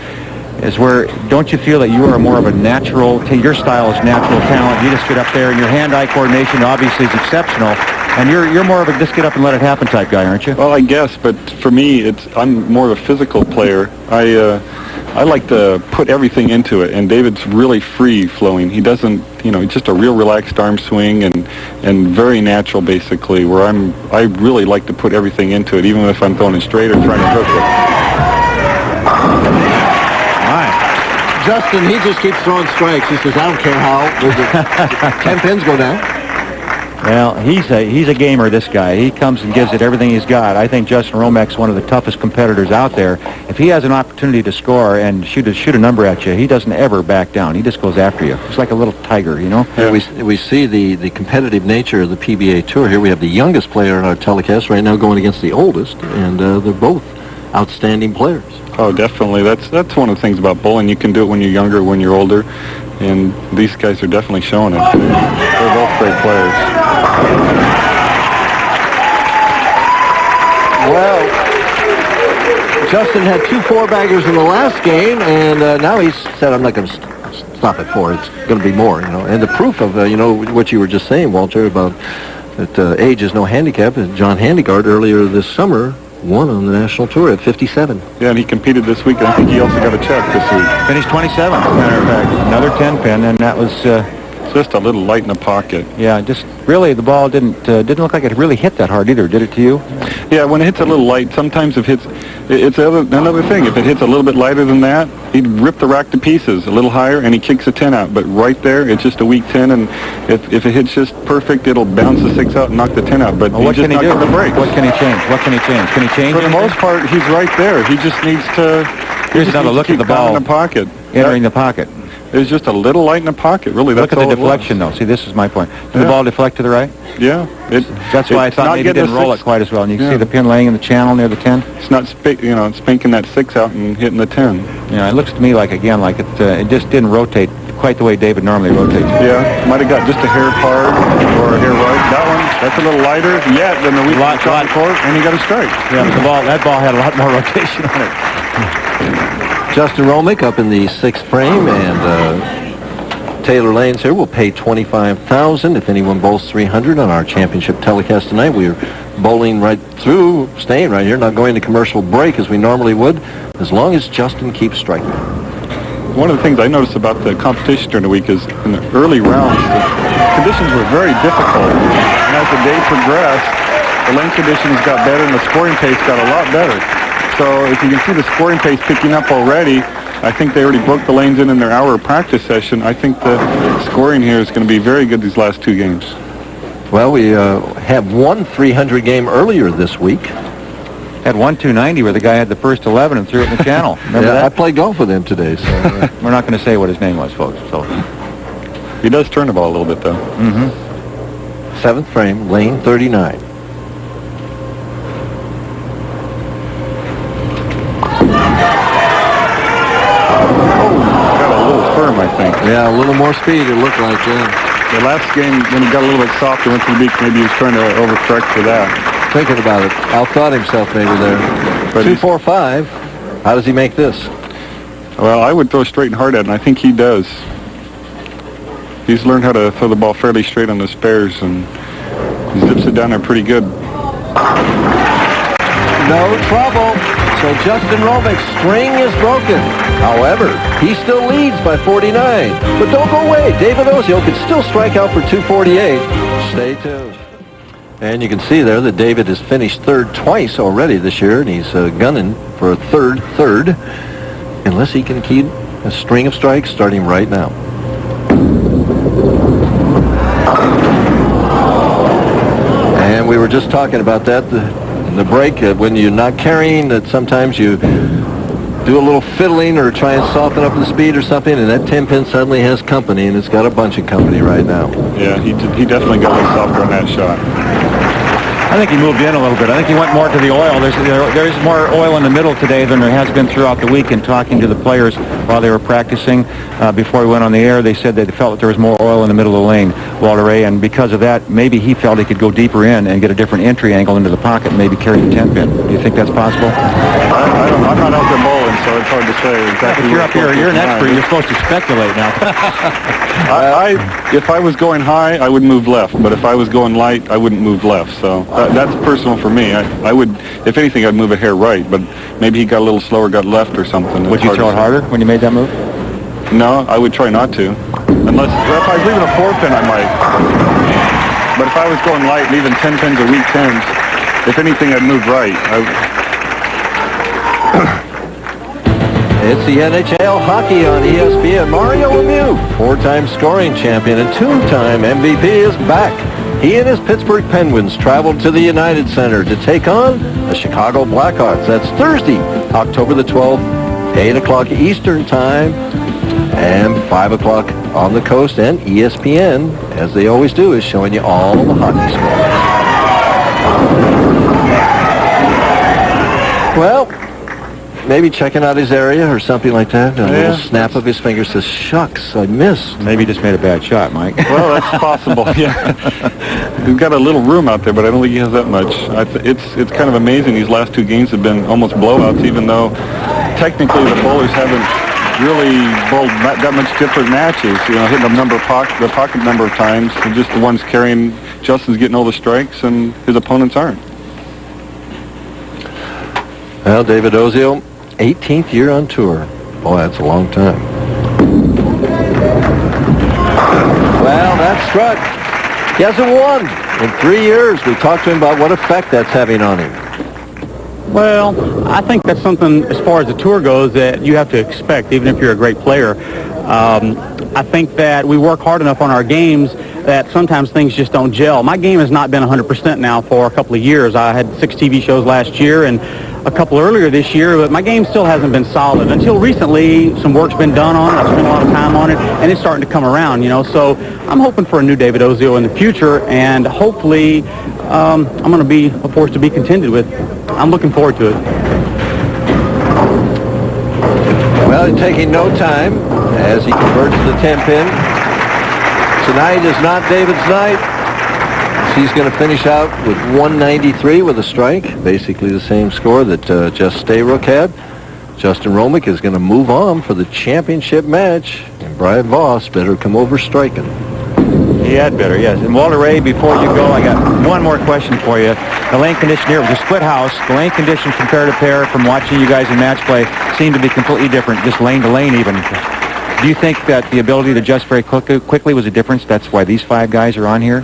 Don't you feel that you are more of a natural, your style is natural talent. You just get up there, and your hand-eye coordination obviously is exceptional. And you're more of a just get up and let it happen type guy, aren't you? Well, I guess, but for me, I'm more of a physical player. I like to put everything into it, and David's really free-flowing. He doesn't, just a real relaxed arm swing and very natural, basically, where I really like to put everything into it, even if I'm throwing it straight or trying to hook it. All right. Justin, he just keeps throwing strikes. He says, I don't care how. 10 pins go down. Well, he's a gamer, this guy. He comes and gives it everything he's got. I think Justin Hromek's one of the toughest competitors out there. If he has an opportunity to score and shoot a number at you, he doesn't ever back down. He just goes after you. It's like a little tiger, Yeah, we see the competitive nature of the PBA Tour here. We have the youngest player in our telecast right now going against the oldest, and they're both outstanding players. Oh, definitely. That's one of the things about bowling. You can do it when you're younger, when you're older, and these guys are definitely showing it. They're both great players. Well, Justin had 2 4-baggers in the last game, and now he's said, I'm not going to stop at 4. It's going to be more, And the proof of, what you were just saying, Walter, about that age is no handicap. John Handegard earlier this summer won on the national tour at 57. Yeah, and he competed this week, and I think he also got a check this week. Finished 27th, as a matter of fact. Another 10-pin, and that was... just a little light in the pocket. Yeah, just really the ball didn't look like it really hit that hard either, did it to you? Yeah, when it hits a little light, sometimes it's another thing. If it hits a little bit lighter than that, he'd rip the rack to pieces a little higher, and he kicks a 10 out. But right there, it's just a weak 10, and if it hits just perfect, it'll bounce the 6 out and knock the 10 out. But what can he do? The break. What can he change? Can he change? For the anything? most part, he's right there. He just needs to. Here's another look at the ball in the pocket, entering the pocket. There's just a little light in the pocket, really. That's Look at the deflection, though. See, this is my point. Did the ball deflect to the right? Yeah. That's why I thought maybe it didn't roll it quite as well. And you can see the pin laying in the channel near the 10. It's not, spanking that 6 out and hitting the 10. Yeah, it looks to me like, again, like it just didn't rotate quite the way David normally rotates. Yeah, might have got just a hair hard or a hair right. That's a little lighter yet than the weak shot court, and he got a strike. Yeah, that ball had a lot more rotation on it. Justin Hromek up in the 6th frame, and Taylor Lanes here will pay $25,000 if anyone bowls 300 on our championship telecast tonight. We're bowling right through, staying right here, not going to commercial break as we normally would, as long as Justin keeps striking. One of the things I noticed about the competition during the week is in the early rounds, the conditions were very difficult. And as the day progressed, the lane conditions got better and the scoring pace got a lot better. So if you can see the scoring pace picking up already, I think they already broke the lanes in their hour of practice session. I think the scoring here is going to be very good these last 2 games. Well, we have one 300 game earlier this week. Had 1-290 where the guy had the first 11 and threw it in the channel. Remember that? I played golf with him today. So we're not going to say what his name was, folks. So he does turn the ball a little bit, though. 7th frame, lane 39. I think. Yeah, a little more speed, it looked like, yeah. The last game, when he got a little bit softer, went to the beach, maybe he was trying to overcorrect for that. Thinking about it. Outthought himself maybe there. 2-4-5. How does he make this? Well, I would throw straight and hard at it, and I think he does. He's learned how to throw the ball fairly straight on the spares, and he zips it down there pretty good. No trouble. So Justin Hromek's string is broken. However, he still leads by 49. But don't go away. David Ozio can still strike out for 248. Stay tuned. And you can see there that David has finished 3rd twice already this year, and he's gunning for a third, unless he can keep a string of strikes starting right now. just talking about that in the break. When you're not carrying, that sometimes you do a little fiddling or try and soften up the speed or something, and that 10-pin suddenly has company, and it's got a bunch of company right now. Yeah, he definitely got a little softer on that shot. I think he moved in a little bit. I think he went more to the oil. There's more oil in the middle today than there has been throughout the week. And talking to the players while they were practicing before we went on the air, they said they felt that there was more oil in the middle of the lane, Walter Ray, and because of that, maybe he felt he could go deeper in and get a different entry angle into the pocket and maybe carry the 10-pin. Do you think that's possible? I'm not out there bowling, so it's hard to say exactly. If you're up here, you're an expert. You're supposed to speculate now. If I was going high, I would move left, but if I was going light, I wouldn't move left. So that's personal for me. I would, if anything, I'd move a hair right, but maybe he got a little slower, got left or something. Would you throw it harder when you made that move? No, I would try not to. Unless, if I was leaving a 4-pin, I might. But if I was going light, leaving 10 pins or weak 10s, if anything, I'd move right. It's the NHL hockey on ESPN. Mario Lemieux, 4-time scoring champion and 2-time MVP, is back. He and his Pittsburgh Penguins traveled to the United Center to take on the Chicago Blackhawks. That's Thursday, October the 12th, 8 o'clock Eastern Time, and 5 o'clock on the coast. And ESPN, as they always do, is showing you all the hockey scores. Well, maybe checking out his area or something like that. A little snap of his finger says, shucks, I missed. Maybe he just made a bad shot, Mike. Well, that's possible, yeah. He's got a little room out there, but I don't think he has that much. It's kind of amazing. These last 2 games have been almost blowouts, even though technically the bowlers haven't really bowled that much different matches. You know, hitting the pocket number of times. And just the ones carrying, Justin's getting all the strikes, and his opponents aren't. Well, David Ozio, 18th year on tour. Boy, that's a long time. Well, that struck. He hasn't won in 3 years. We talked to him about what effect that's having on him. Well, I think that's something, as far as the tour goes, that you have to expect, even if you're a great player. I think that we work hard enough on our games that sometimes things just don't gel. My game has not been 100% now for a couple of years. I had 6 TV shows last year and a couple earlier this year, but my game still hasn't been solid. Until recently, some work's been done on it. I've spent a lot of time on it, and it's starting to come around, you know. So I'm hoping for a new David Ozio in the future, and hopefully I'm going to be a force to be contended with. I'm looking forward to it. Well, he's taking no time as he converts the 10-pin. Tonight is not David's night. He's going to finish out with 193 with a strike, basically the same score that Jess Stayrook had. Justin Hromek is going to move on for the championship match, and Brian Voss better come over striking. He had better, yes. And Walter Ray, before you go, I got one more question for you. The lane condition here was a split house. The lane conditions from pair to pair from watching you guys in match play seem to be completely different, just lane to lane even. Do you think that the ability to adjust very quickly was a difference? That's why these 5 guys are on here?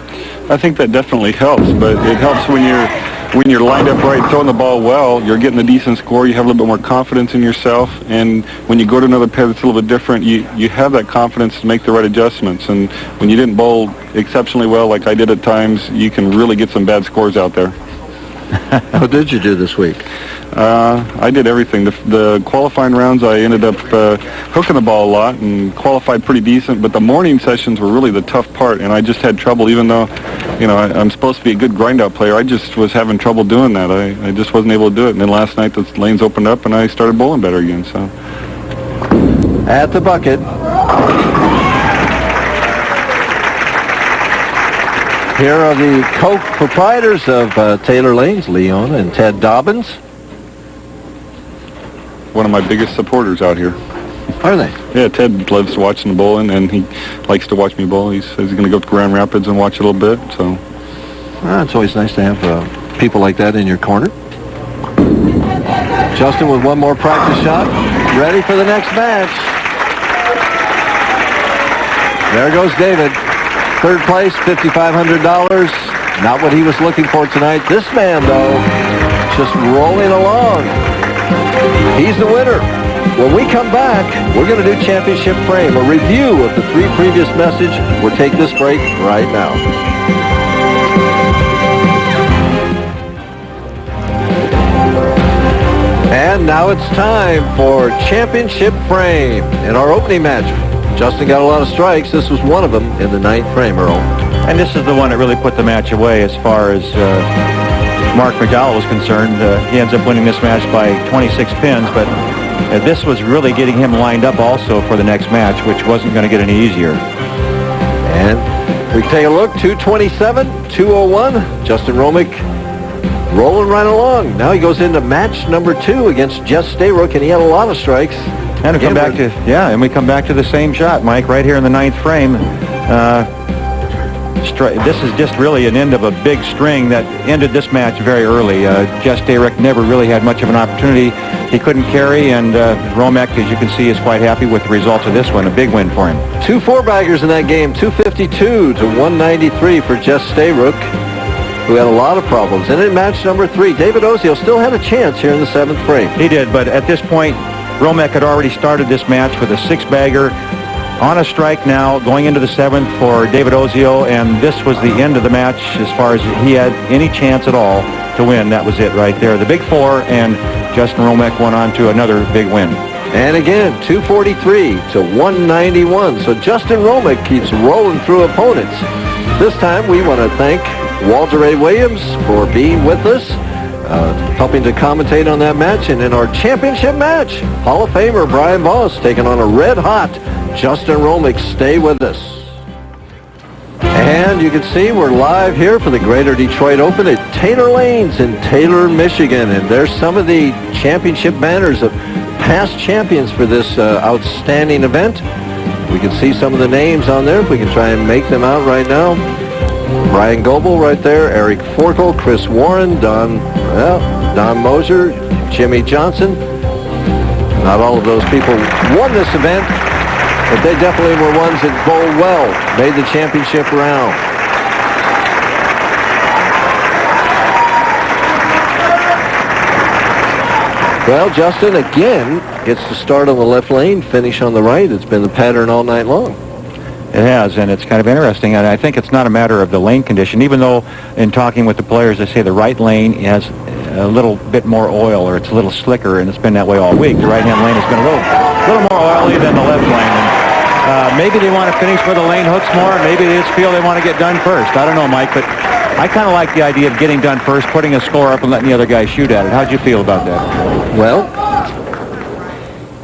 I think that definitely helps, but it helps when you're lined up right, throwing the ball well, you're getting a decent score, you have a little bit more confidence in yourself, and when you go to another pair that's a little bit different, you have that confidence to make the right adjustments, and when you didn't bowl exceptionally well like I did at times, you can really get some bad scores out there. What did you do this week? I did everything. The qualifying rounds, I ended up hooking the ball a lot and qualified pretty decent, but the morning sessions were really the tough part, and I just had trouble, even though, you know, I'm supposed to be a good grind-out player. I just was having trouble doing that. I just wasn't able to do it, and then last night the lanes opened up, and I started bowling better again, so. At the bucket. Here are the co-proprietors of Taylor Lanes, Leon and Ted Dobbins. One of my biggest supporters out here. Are they? Yeah, Ted loves watching the bowling, and he likes to watch me bowl. He says he's going to go to Grand Rapids and watch a little bit, so. It's always nice to have people like that in your corner. Justin with one more practice shot, ready for the next match. There goes David. 3rd place, $5,500. Not what he was looking for tonight. This man, though, just rolling along. He's the winner. When we come back, we're going to do Championship Frame, a review of the 3 previous messages. We'll take this break right now. And now it's time for championship frame. In our opening match, Justin got a lot of strikes. This was one of them in the 9th frame, Earl. And this is the one that really put the match away as far as Marc McDowell was concerned. He ends up winning this match by 26 pins, but this was really getting him lined up also for the next match, which wasn't going to get any easier. And we take a look, 227, 201. Justin Hromek rolling right along. Now he goes into match number 2 against Jess Stayrook, and he had a lot of strikes. And we come back to we come back to the same shot, Mike, right here in the 9th frame. This is just really an end of a big string that ended this match very early. Jess Stayrook never really had much of an opportunity. He couldn't carry, and Hromek, as you can see, is quite happy with the results of this one. A big win for him. 2 4-baggers in that game, 252 to 193 for Jess Stayrook, who had a lot of problems. And in match number 3, David Ozio still had a chance here in the 7th frame. He did, but at this point, Hromek had already started this match with a 6-bagger on a strike now, going into the 7th for David Ozio, and this was the end of the match as far as he had any chance at all to win. That was it right there. The big 4, and Justin Hromek went on to another big win. And again, 243 to 191. So Justin Hromek keeps rolling through opponents. This time we want to thank Walter Ray Williams for being with us, helping to commentate on that match. And in our championship match, Hall of Famer Brian Voss taking on a red-hot Justin Hromek. Stay with us. And you can see we're live here for the Greater Detroit Open at Taylor Lanes in Taylor, Michigan. And there's some of the championship banners of past champions for this outstanding event. We can see some of the names on there. If we can try and make them out right now. Brian Goebel right there, Eric Forkel, Chris Warren, Don Moser, Jimmy Johnson. Not all of those people won this event, but they definitely were ones that bowled well, made the championship round. Well, Justin again gets to start on the left lane, finish on the right. It's been the pattern all night long. It has, and it's kind of interesting. And I think it's not a matter of the lane condition, even though in talking with the players, they say the right lane has a little bit more oil, or it's a little slicker, and it's been that way all week. The right-hand lane has been a little more oily than the left lane. And maybe they want to finish where the lane hooks more. Maybe they just feel they want to get done first. I don't know, Mike, but I kind of like the idea of getting done first, putting a score up, and letting the other guy shoot at it. How'd you feel about that? Well,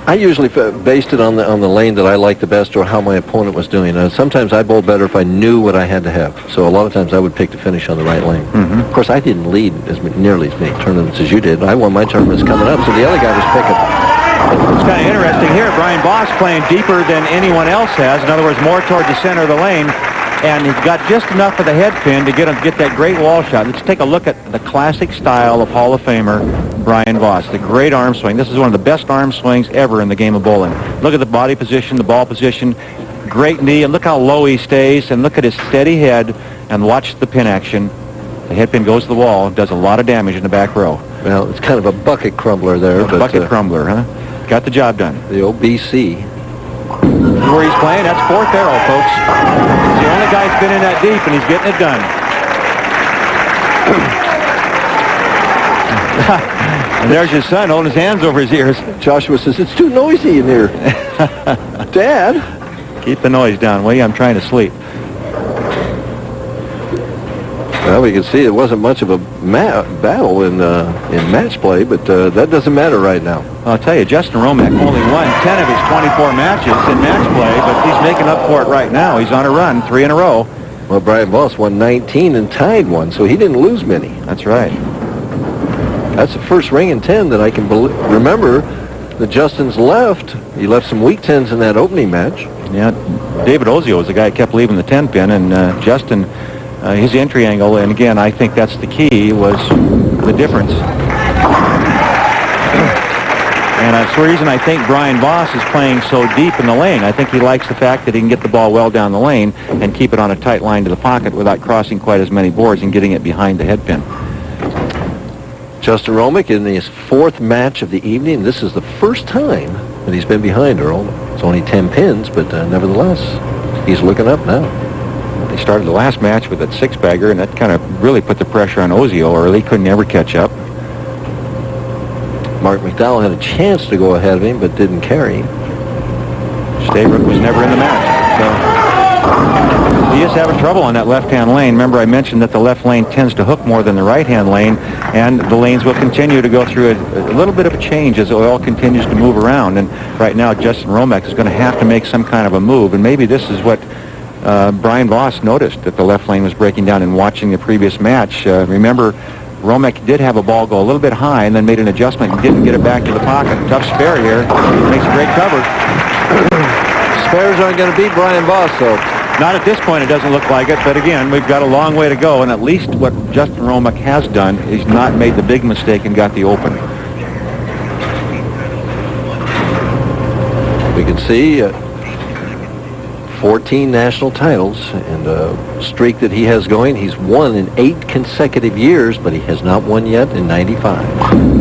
I usually based it on the lane that I liked the best, or how my opponent was doing. Sometimes I bowled better if I knew what I had to have. So a lot of times I would pick to finish on the right lane. Mm-hmm. Of course, I didn't lead nearly as many tournaments as you did. I won my tournaments coming up, so the other guy was picking. It's kind of interesting here. Brian Voss playing deeper than anyone else has. In other words, more towards the center of the lane. And he's got just enough of the head pin to get that great wall shot. Let's take a look at the classic style of Hall of Famer Brian Voss. The great arm swing. This is one of the best arm swings ever in the game of bowling. Look at the body position, the ball position, great knee, and look how low he stays, and look at his steady head, and watch the pin action. The head pin goes to the wall, does a lot of damage in the back row. Well, it's kind of a bucket crumbler there. A bucket crumbler, huh? Got the job done. The OBC. Where he's playing, that's 4th arrow, folks. He's the only guy that's been in that deep, and he's getting it done. And there's his son holding his hands over his ears. Joshua says, it's too noisy in here. Dad? Keep the noise down, will you? I'm trying to sleep. Well, we can see it wasn't much of a battle in match play, but that doesn't matter right now. I'll tell you, Justin Hromek only won 10 of his 24 matches in match play, but he's making up for it right now. He's on a run, 3 in a row. Well, Brian Voss won 19 and tied 1, so he didn't lose many. That's right. That's the first ring in 10 that I can remember that Justin's left. He left some weak 10s in that opening match. Yeah, David Ozio was the guy who kept leaving the 10 pin, and Justin, his entry angle, and again, I think that's the key, was the difference. And that's the reason I think Brian Voss is playing so deep in the lane. I think he likes the fact that he can get the ball well down the lane and keep it on a tight line to the pocket without crossing quite as many boards and getting it behind the head pin. Justin Hromek in his 4th match of the evening. This is the first time that he's been behind Earl. It's only 10 pins, but nevertheless, he's looking up now. They started the last match with that 6-bagger, and that kind of really put the pressure on Ozio early. Couldn't ever catch up. Marc McDowell had a chance to go ahead of him, but didn't carry him. Stayrook was never in the match. So he is having trouble on that left-hand lane. Remember, I mentioned that the left lane tends to hook more than the right-hand lane, and the lanes will continue to go through a little bit of a change as the oil continues to move around. And right now, Justin Hromek is going to have to make some kind of a move, and maybe this is what Brian Voss noticed, that the left lane was breaking down in watching the previous match. Remember, Hromek did have a ball go a little bit high and then made an adjustment and didn't get it back to the pocket. Tough spare here. Makes a great cover. Spares aren't going to beat Brian Voss, though. Not at this point, it doesn't look like it, but again, we've got a long way to go, and at least what Justin Hromek has done is not made the big mistake and got the open. We can see 14 national titles, and a streak that he has going. He's won in 8 consecutive years, but he has not won yet in 95.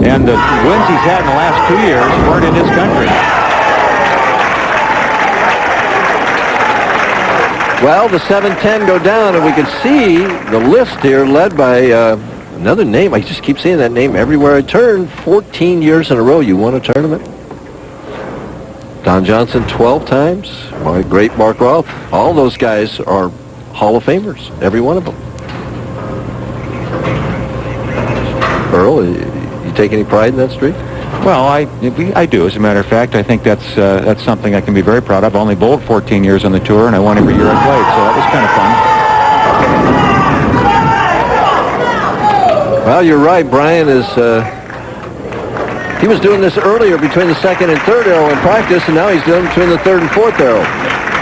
And the wins he's had in the last 2 years weren't in his country. Well, the 7-10 go down, and we can see the list here led by another name. I just keep seeing that name everywhere I turn. 14 years in a row you won a tournament. Don Johnson 12 times. My great Mark Roth. All those guys are Hall of Famers, every one of them. Earl, you take any pride in that streak? Well, I do. As a matter of fact, I think that's something I can be very proud of. I only bowled 14 years on the tour, and I won every year I played, so that was kind of fun. Well, you're right. Brian is... he was doing this earlier between the second and third arrow in practice, and now he's doing it between the third and fourth arrow.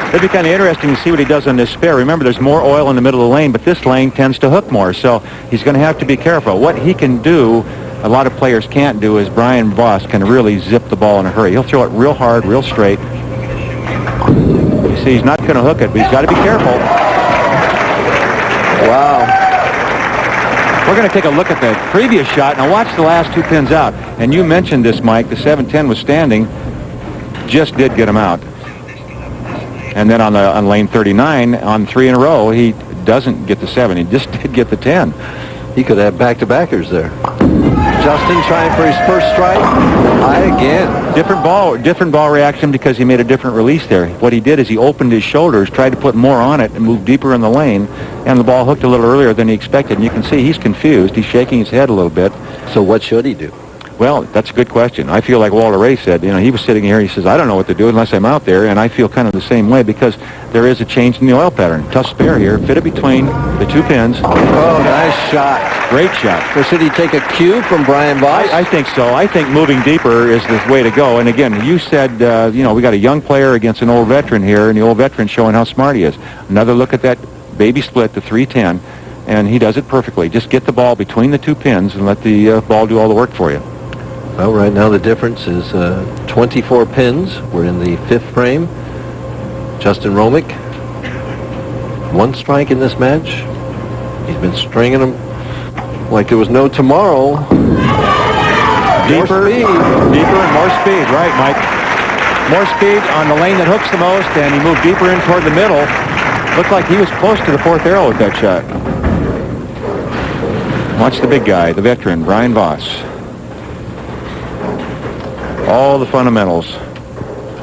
It'd be kind of interesting to see what he does on this spare. Remember, there's more oil in the middle of the lane, but this lane tends to hook more, so he's going to have to be careful. What he can do, a lot of players can't do, is Brian Voss can really zip the ball in a hurry. He'll throw it real hard, real straight. You see, he's not going to hook it, but he's got to be careful. Wow. We're going to take a look at the previous shot. Now watch the last 2 pins out. And you mentioned this, Mike. The 7-10 was standing. Just did get him out. And then on lane 39, on 3 in a row, he doesn't get the 7. He just did get the 10. He could have back-to-backers there. Justin trying for his first strike. High again. Different ball reaction because he made a different release there. What he did is he opened his shoulders, tried to put more on it, and moved deeper in the lane, and the ball hooked a little earlier than he expected. And you can see he's confused. He's shaking his head a little bit. So what should he do? Well, that's a good question. I feel like Walter Ray said, he was sitting here, he says, I don't know what to do unless I'm out there, and I feel kind of the same way because there is a change in the oil pattern. Tough spare here, fit it between the 2 pins. Oh, nice shot. Great shot. So should he take a cue from Brian Voss? I think so. I think moving deeper is the way to go. And again, you said, we got a young player against an old veteran here, and the old veteran showing how smart he is. Another look at that baby split, the 3-10, and he does it perfectly. Just get the ball between the 2 pins and let the ball do all the work for you. Well, right now the difference is 24 pins. We're in the 5th frame. Justin Hromek, 1 strike in this match. He's been stringing them like there was no tomorrow. Deeper and more speed. Right, Mike. More speed on the lane that hooks the most, and he moved deeper in toward the middle. Looked like he was close to the 4th arrow with that shot. Watch the big guy, the veteran, Brian Voss. All the fundamentals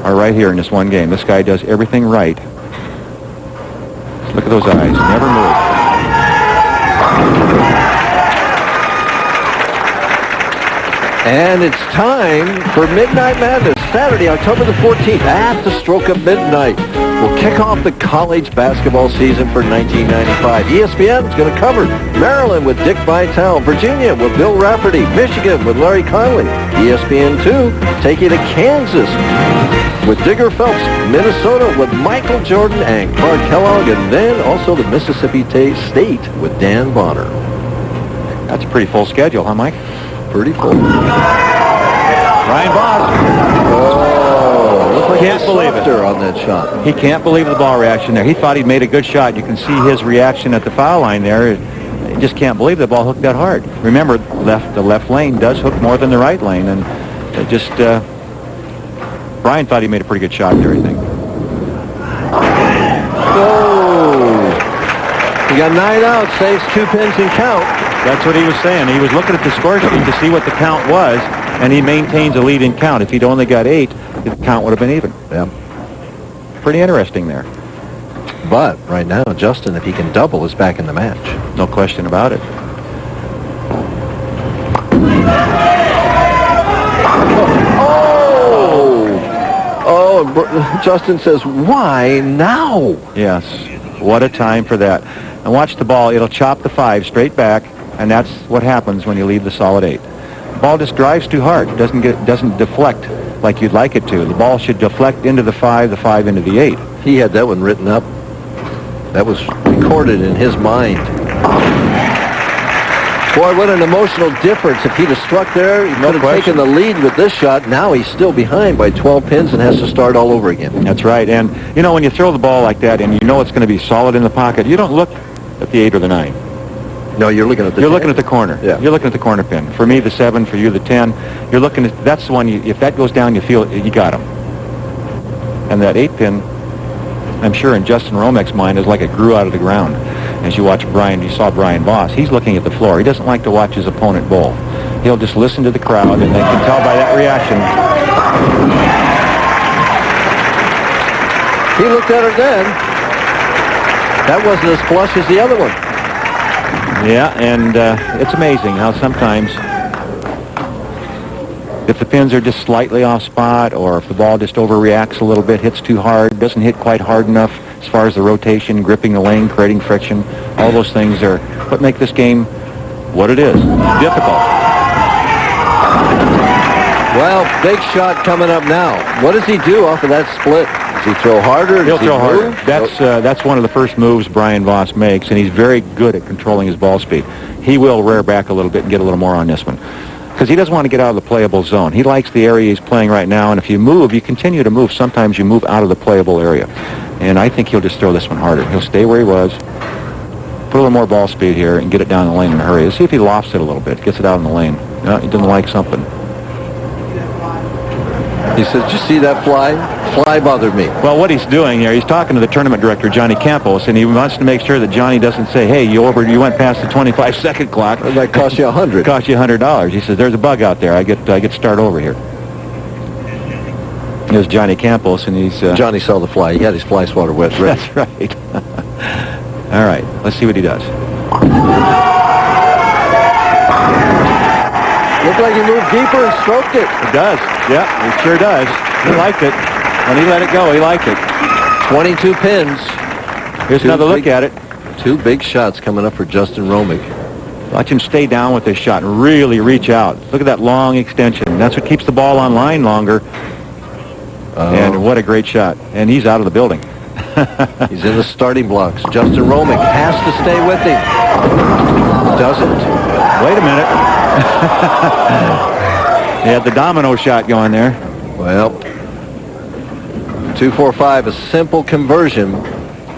are right here in this one game. This guy does everything right. Look at those eyes. Never move. And it's time for Midnight Madness, Saturday, October the 14th, at the stroke of midnight. We'll kick off the college basketball season for 1995. ESPN is going to cover Maryland with Dick Vitale, Virginia with Bill Rafferty, Michigan with Larry Conley. ESPN 2 take you to Kansas with Digger Phelps, Minnesota with Michael Jordan and Clark Kellogg, and then also the Mississippi State with Dan Bonner. That's a pretty full schedule, huh, Mike? Pretty full. Brian Voss. Oh, looked like Can't believe it. on that shot. He can't believe the ball reaction there. He thought he'd made a good shot. You can see his reaction at the foul line there. He just can't believe the ball hooked that hard. Remember, the left lane does hook more than the right lane, and Brian thought he made a pretty good shot there, I think. Oh! He got 9 outs, saves 2 pins and count. That's what he was saying. He was looking at the score sheet to see what the count was, and he maintains a lead in count. If he'd only got 8, the count would have been even. Yeah. Pretty interesting there. But right now, Justin, if he can double, is back in the match. No question about it. Justin says, why now? Yes. What a time for that. And watch the ball. It'll chop the 5 straight back, and that's what happens when you leave the solid 8. The ball just drives too hard. Doesn't deflect like you'd like it to. The ball should deflect into the 5 into the 8. He had that one written up. That was recorded in his mind. Boy, what an emotional difference. If he'd have struck there, he could have taken the lead with this shot. Now he's still behind by 12 pins and has to start all over again. That's right. And, you know, when you throw the ball like that and you know it's going to be solid in the pocket, you don't look at the 8 or the 9. No, you're looking at the 10. Looking at the corner. Yeah. You're looking at the corner pin. For me, the 7. For you, the 10. You're looking at, that's the one, if that goes down, you feel you got him. And that 8 pin, I'm sure in Justin Hromek's mind, is like it grew out of the ground. As you watch Brian, you saw Brian Voss. He's looking at the floor. He doesn't like to watch his opponent bowl. He'll just listen to the crowd, and they can tell by that reaction. He looked at her then. That wasn't as flush as the other one. Yeah, and it's amazing how sometimes if the pins are just slightly off spot, or if the ball just overreacts a little bit, hits too hard, doesn't hit quite hard enough as far as the rotation, gripping the lane, creating friction, all those things are what make this game what it is. Difficult. Well, big shot coming up now. What does he do off of that split? Does he throw harder? He'll throw harder. That's one of the first moves Brian Voss makes, and he's very good at controlling his ball speed. He will rear back a little bit and get a little more on this one, because he doesn't want to get out of the playable zone. He likes the area he's playing right now, and if you move, you continue to move. Sometimes you move out of the playable area. And I think he'll just throw this one harder. He'll stay where he was, put a little more ball speed here, and get it down the lane in a hurry. Let's see if he lofts it a little bit, gets it out in the lane. No, he doesn't like something. He says, did you see that fly? Fly bothered me. Well, what he's doing here, he's talking to the tournament director, Johnny Campos, and he wants to make sure that Johnny doesn't say, hey, you went past the 25-second clock. That cost you $100. Cost you $100. He says, there's a bug out there. I get to start over here. There's Johnny Campos, and he's... Johnny saw the fly. He had his fly swatter wet ready. That's right. All right, let's see what he does. Looked like he moved deeper and stroked it. It does. Yeah, it sure does. He liked it. When he let it go, he liked it. 22 pins. Here's another look at it. 2 big shots coming up for Justin Hromek. Watch him stay down with this shot and really reach out. Look at that long extension. That's what keeps the ball on line longer. And what a great shot. And he's out of the building. He's in the starting blocks. Justin Hromek has to stay with him. Doesn't. Wait a minute. He had the domino shot going there. Well, 2-4-5, a simple conversion.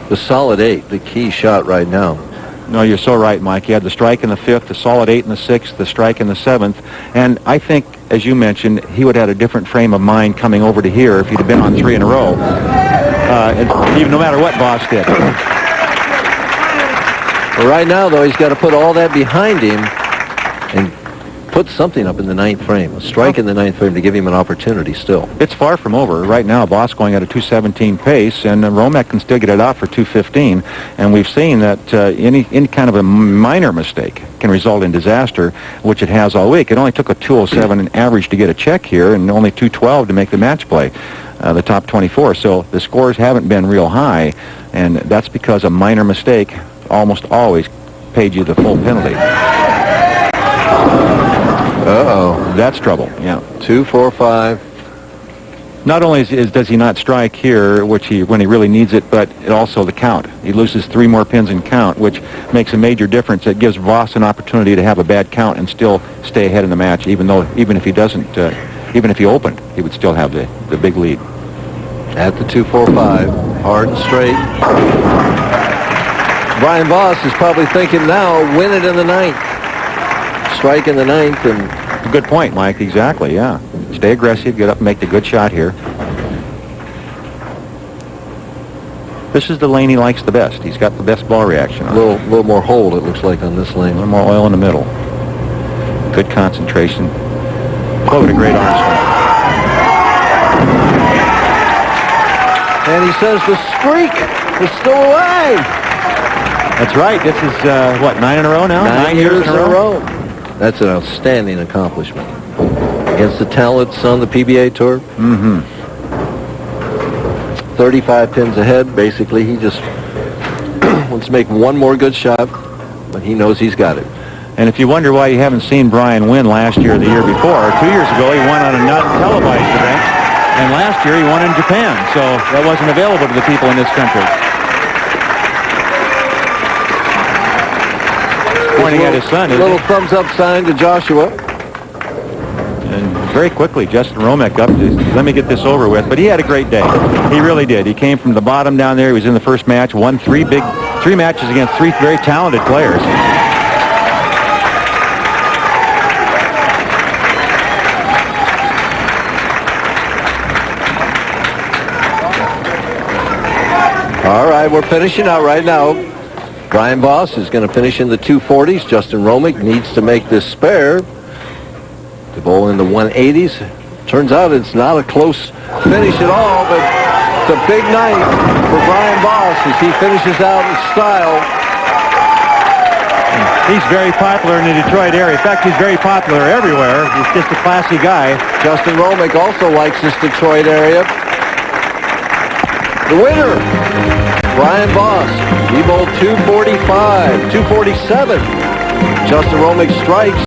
The solid 8, the key shot right now. No, you're so right, Mike. He had the strike in the 5th, the solid 8 in the 6th, the strike in the 7th. And I think, as you mentioned, he would have had a different frame of mind coming over to here if he'd have been on 3 in a row, even no matter what Voss did. Well, right now, though, he's got to put all that behind him and put something up in the 9th frame, a strike in the 9th frame to give him an opportunity still. It's far from over. Right now, Voss going at a 217 pace, and Hromek can still get it out for 215. And we've seen that any kind of a minor mistake can result in disaster, which it has all week. It only took a 207 in average to get a check here, and only 212 to make the match play, the top 24. So the scores haven't been real high, and that's because a minor mistake almost always paid you the full penalty. Uh-oh. That's trouble, yeah. 2-4-5. Not only does he not strike here, when he really needs it, but also the count. He loses 3 more pins in count, which makes a major difference. It gives Voss an opportunity to have a bad count and still stay ahead in the match, even if he doesn't, even if he opened, he would still have the big lead. At the 2-4-5, hard and straight. Brian Voss is probably thinking now, win it in the 9th. Strike in the 9th, and good point, Mike. Exactly, yeah. Stay aggressive, get up and make the good shot here. This is the lane he likes the best. He's got the best ball reaction on. A little more hold, it looks like, on this lane. A little more oil in the middle. Good concentration. Boy, what a great arm swing. And he says the streak is still alive. That's right. This is, what, 9 in a row now? 9 years in a row. That's an outstanding accomplishment. Against the talents on the PBA Tour. 35 pins ahead. Basically, he just wants to make one more good shot, but he knows he's got it. And if you wonder why you haven't seen Brian win last year or the year before, 2 years ago he won on a non-televised event, and last year he won in Japan, so that wasn't available to the people in this country. Pointing at his son, little thumbs up sign to Joshua. And very quickly, Justin Hromek up to, let me get this over with. But he had a great day. He really did. He came from the bottom down there. He was in the first match, won three matches against three very talented players. All right, we're finishing out right now. Brian Voss is going to finish in the 240s. Justin Hromek needs to make this spare to bowl in the 180s. Turns out it's not a close finish at all, but it's a big night for Brian Voss as he finishes out in style. He's very popular in the Detroit area. In fact, he's very popular everywhere. He's just a classy guy. Justin Hromek also likes this Detroit area. The winner, Brian Voss. He bowled 245, 247. Justin Hromek strikes.